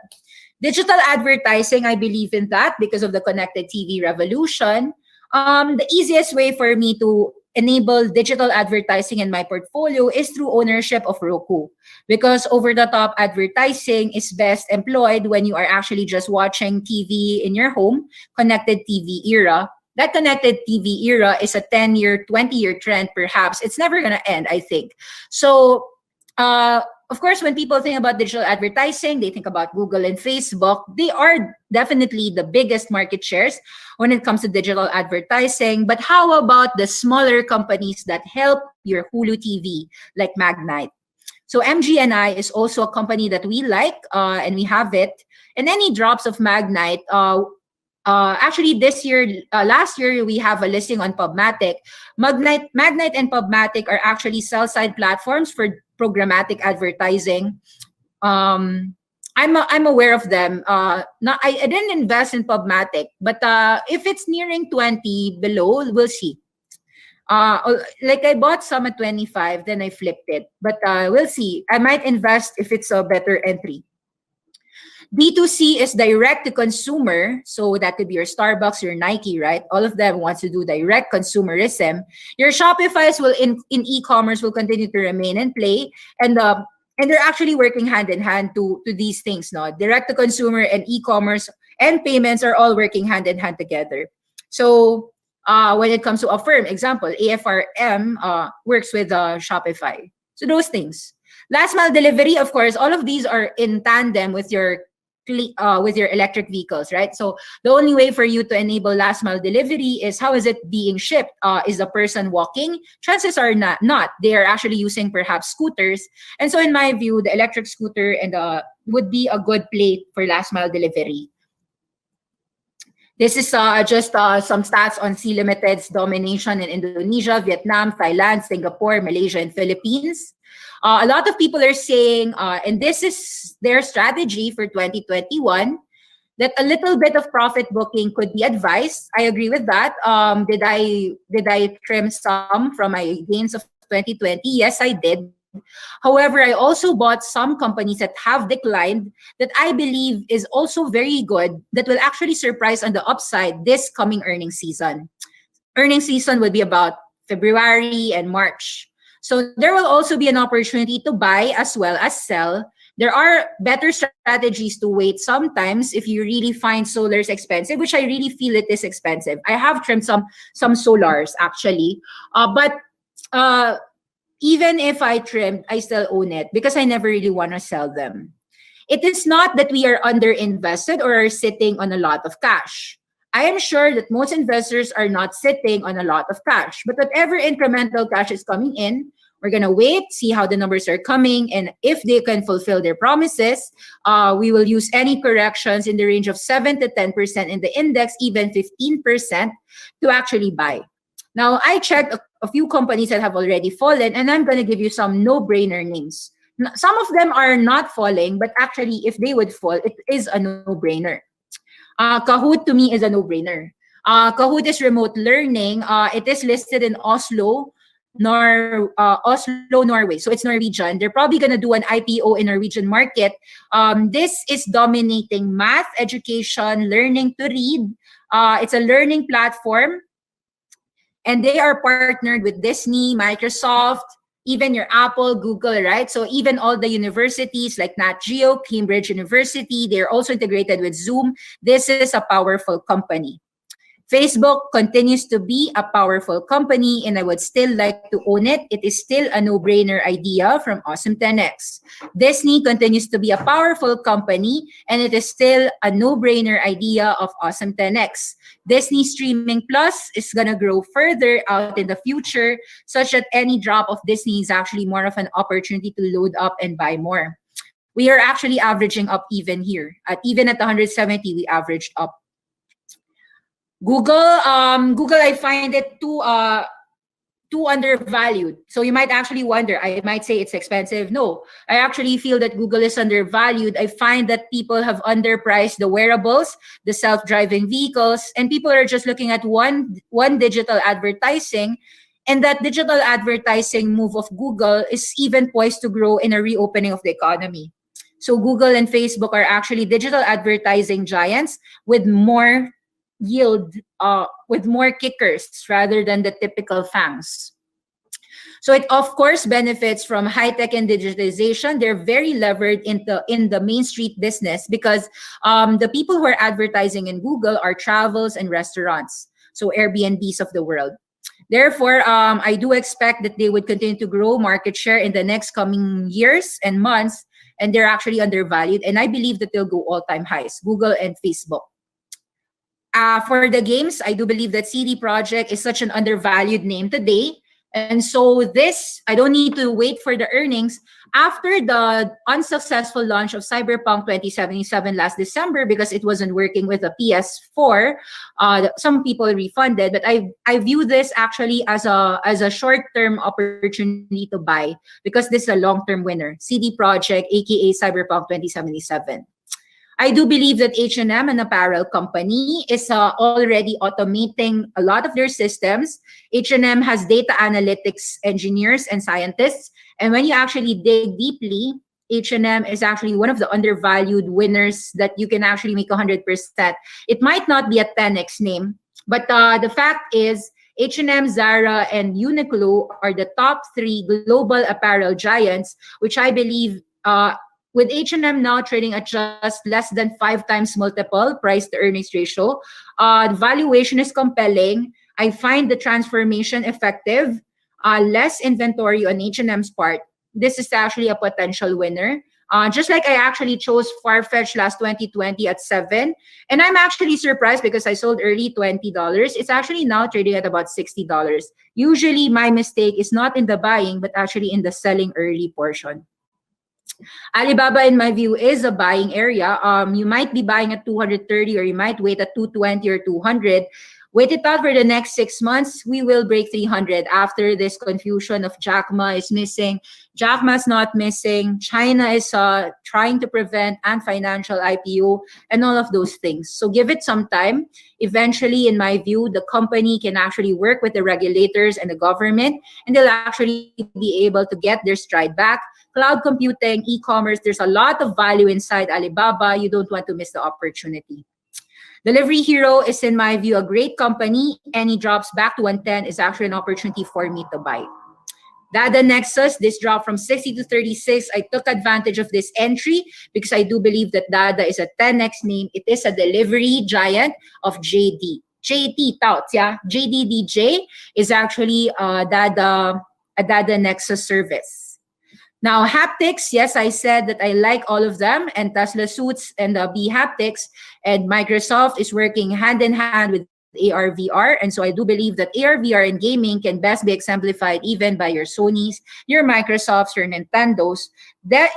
A: Digital advertising, I believe in that because of the connected TV revolution. The easiest way for me to enable digital advertising in my portfolio is through ownership of Roku, because over-the-top advertising is best employed when you are actually just watching TV in your home, connected TV era. That connected TV era is a 10-year, 20-year trend, perhaps. It's never going to end, I think. So, of course, when people think about digital advertising, they think about Google and Facebook. They are definitely the biggest market shares when it comes to digital advertising. But how about the smaller companies that help your Hulu TV, like Magnite? So MGNI is also a company that we like, and we have it. And any drops of Magnite, actually last year, we have a listing on Pubmatic. Magnite and Pubmatic are actually sell-side platforms for programmatic advertising. I'm aware of them. I didn't invest in Pubmatic, but if it's nearing 20 below, we'll see. Like I bought some at 25, then I flipped it. But we'll see. I might invest if it's a better entry. D2C is direct to consumer. So that could be your Starbucks, your Nike, right? All of them wants to do direct consumerism. Your Shopify's will in e-commerce will continue to remain and play. And they're actually working hand in hand to these things. No? Direct to consumer and e-commerce and payments are all working hand in hand together. So when it comes to Affirm, example, AFRM works with Shopify. So those things. Last mile delivery, of course, all of these are in tandem with your electric vehicles, right? So the only way for you to enable last mile delivery is how is it being shipped? Is the person walking? Chances are not. They are actually using perhaps scooters. And so in my view, the electric scooter and would be a good play for last mile delivery. This is just some stats on Sea Limited's domination in Indonesia, Vietnam, Thailand, Singapore, Malaysia, and Philippines. A lot of people are saying, and this is their strategy for 2021, that a little bit of profit booking could be advised. I agree with that. Did I trim some from my gains of 2020? Yes, I did. However, I also bought some companies that have declined that I believe is also very good, that will actually surprise on the upside this coming earnings season. Earnings season will be about February and March. So there will also be an opportunity to buy as well as sell. There are better strategies to wait sometimes if you really find solars expensive, which I really feel it is expensive. I have trimmed some solars actually, but even if I trimmed, I still own it because I never really want to sell them. It is not that we are underinvested or are sitting on a lot of cash. I am sure that most investors are not sitting on a lot of cash, but whatever incremental cash is coming in, we're going to wait, see how the numbers are coming, and if they can fulfill their promises, we will use any corrections in the range of 7 to 10% in the index, even 15% to actually buy. Now, I checked a few companies that have already fallen, and I'm going to give you some no-brainer names. Some of them are not falling, but actually, if they would fall, it is a no-brainer. Kahoot to me is a no-brainer. Kahoot is remote learning. It is listed in Oslo, Norway. So it's Norwegian. They're probably going to do an IPO in Norwegian market. This is dominating math, education, learning to read. It's a learning platform. And they are partnered with Disney, Microsoft, even your Apple, Google, right? So even all the universities like Nat Geo, Cambridge University, they're also integrated with Zoom. This is a powerful company. Facebook continues to be a powerful company, and I would still like to own it. It is still a no-brainer idea from Awesome10X. Disney continues to be a powerful company, and it is still a no-brainer idea of Awesome10X. Disney Streaming Plus is going to grow further out in the future, such that any drop of Disney is actually more of an opportunity to load up and buy more. We are actually averaging up even here. Even at 170, we averaged up. Google, I find it too undervalued. So you might actually wonder, I might say it's expensive. No, I actually feel that Google is undervalued. I find that people have underpriced the wearables, the self-driving vehicles, and people are just looking at one digital advertising. And that digital advertising move of Google is even poised to grow in a reopening of the economy. So Google and Facebook are actually digital advertising giants with more yield, with more kickers rather than the typical fangs. So it of course benefits from high tech and digitization. They're very levered in the main street business because the people who are advertising in Google are travels and restaurants, so Airbnbs of the world. Therefore, I do expect that they would continue to grow market share in the next coming years and months, and they're actually undervalued. And I believe that they'll go all-time highs, Google and Facebook. For the games, I do believe that CD Projekt is such an undervalued name today. And so this, I don't need to wait for the earnings. After the unsuccessful launch of Cyberpunk 2077 last December, because it wasn't working with the PS4, some people refunded. But I view this actually as a short-term opportunity to buy because this is a long-term winner. CD Projekt, aka Cyberpunk 2077. I do believe that H&M, an apparel company, is already automating a lot of their systems. H&M has data analytics engineers and scientists. And when you actually dig deeply, H&M is actually one of the undervalued winners that you can actually make 100%. It might not be a 10x name, but the fact is H&M, Zara, and Uniqlo are the top 3 global apparel giants, which I believe with H&M now trading at just less than 5 times multiple price to earnings ratio, the valuation is compelling. I find the transformation effective. Less inventory on H&M's part. This is actually a potential winner. Just like I actually chose Farfetch last 2020 at 7. And I'm actually surprised because I sold early $20. It's actually now trading at about $60. Usually my mistake is not in the buying, but actually in the selling early portion. Alibaba, in my view, is a buying area. You might be buying at 230 or you might wait at 220 or 200. Wait it out for the next 6 months. We will break 300 after this confusion of Jack Ma is missing. Jack Ma's not missing. China is trying to prevent financial IPO and all of those things. So give it some time. Eventually, in my view, the company can actually work with the regulators and the government, and they'll actually be able to get their stride back. Cloud computing, e-commerce, there's a lot of value inside Alibaba. You don't want to miss the opportunity. Delivery Hero is, in my view, a great company. Any drops back to 110 is actually an opportunity for me to buy. Dada Nexus, this drop from 60 to 36. I took advantage of this entry because I do believe that Dada is a 10x name. It is a delivery giant of JD. JT touts, yeah. JDDJ is actually a Dada Nexus service. Now, haptics, yes, I said that I like all of them, and Tesla Suits and B Haptics, and Microsoft is working hand in hand with AR/VR, and so I do believe that AR/VR in gaming can best be exemplified even by your Sonys, your Microsofts, your Nintendos.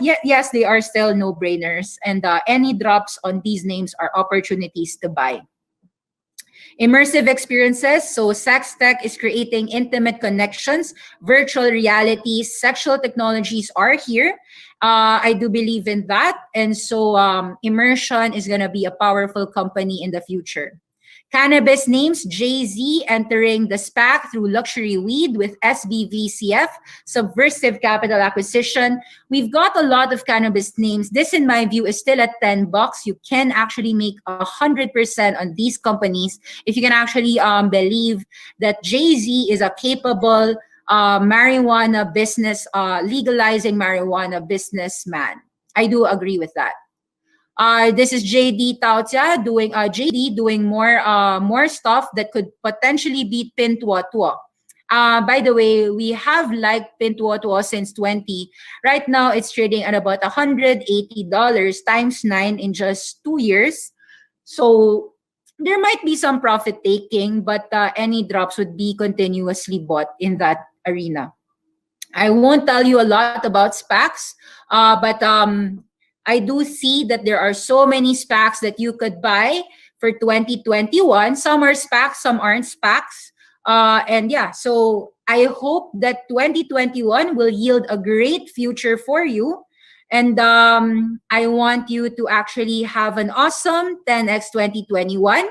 A: Yes, they are still no-brainers, and any drops on these names are opportunities to buy. Immersive experiences. So sex tech is creating intimate connections, virtual realities, sexual technologies are here. I do believe in that. And so immersion is going to be a powerful company in the future. Cannabis names, Jay-Z entering the SPAC through luxury weed with SBVCF, subversive capital acquisition. We've got a lot of cannabis names. This, in my view, is still at $10. You can actually make 100% on these companies if you can actually believe that Jay-Z is a capable marijuana business, legalizing marijuana businessman. I do agree with that. This is JD Taotia doing JD doing more stuff that could potentially beat Pintuatua. By the way, we have liked Pintuatua since 20. Right now, it's trading at about $180 times 9 in just 2 years. So there might be some profit taking, but any drops would be continuously bought in that arena. I won't tell you a lot about SPACs, but I do see that there are so many SPACs that you could buy for 2021. Some are SPACs, some aren't SPACs. And yeah, so I hope that 2021 will yield a great future for you. And I want you to actually have an awesome 10x 2021.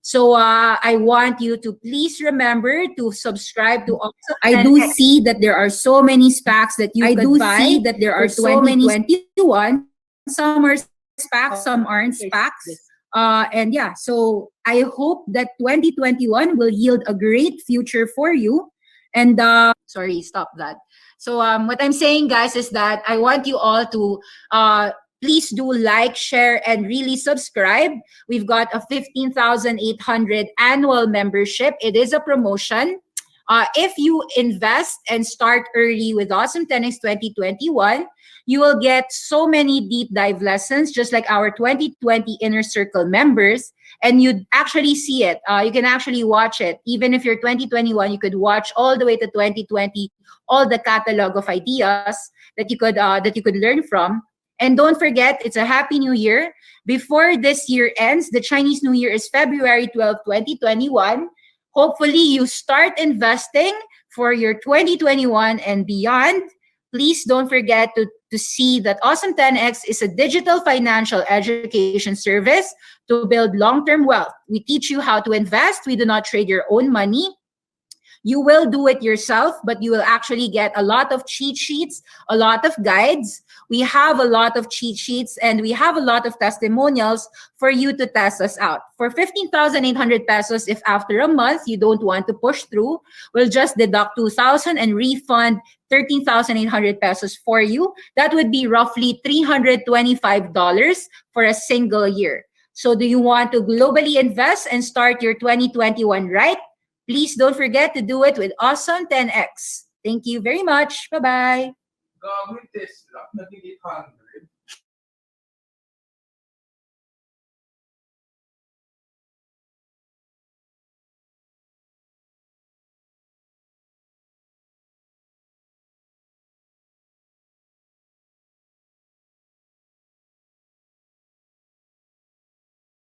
A: So I want you to please remember to subscribe to Awesome. I do see that there are so many SPACs that you could buy. I do see that there are so many 2021. Some are SPACs, some aren't SPACs. And yeah, so I hope that 2021 will yield a great future for you. And sorry, stop that. So what I'm saying, guys, is that I want you all to please do like, share, and really subscribe. We've got a 15,800 annual membership. It is a promotion. If you invest and start early with Awesome 10X 2021, you will get so many deep dive lessons, just like our 2020 Inner Circle members. And you'd actually see it. You can actually watch it. Even if you're 2021, you could watch all the way to 2020, all the catalog of ideas that you could learn from. And don't forget, it's a Happy New Year. Before this year ends, the Chinese New Year is February 12, 2021. Hopefully, you start investing for your 2021 and beyond. Please don't forget to see that Awesome 10X is a digital financial education service to build long-term wealth. We teach you how to invest. We do not trade your own money. You will do it yourself, but you will actually get a lot of cheat sheets, a lot of guides. We have a lot of cheat sheets and we have a lot of testimonials for you to test us out. For 15,800 pesos, if after a month you don't want to push through, we'll just deduct 2,000 and refund 13,800 pesos for you. That would be roughly $325 for a single year. So do you want to globally invest and start your 2021 right? Please don't forget to do it with Awesome 10X. Thank you very much. Bye-bye.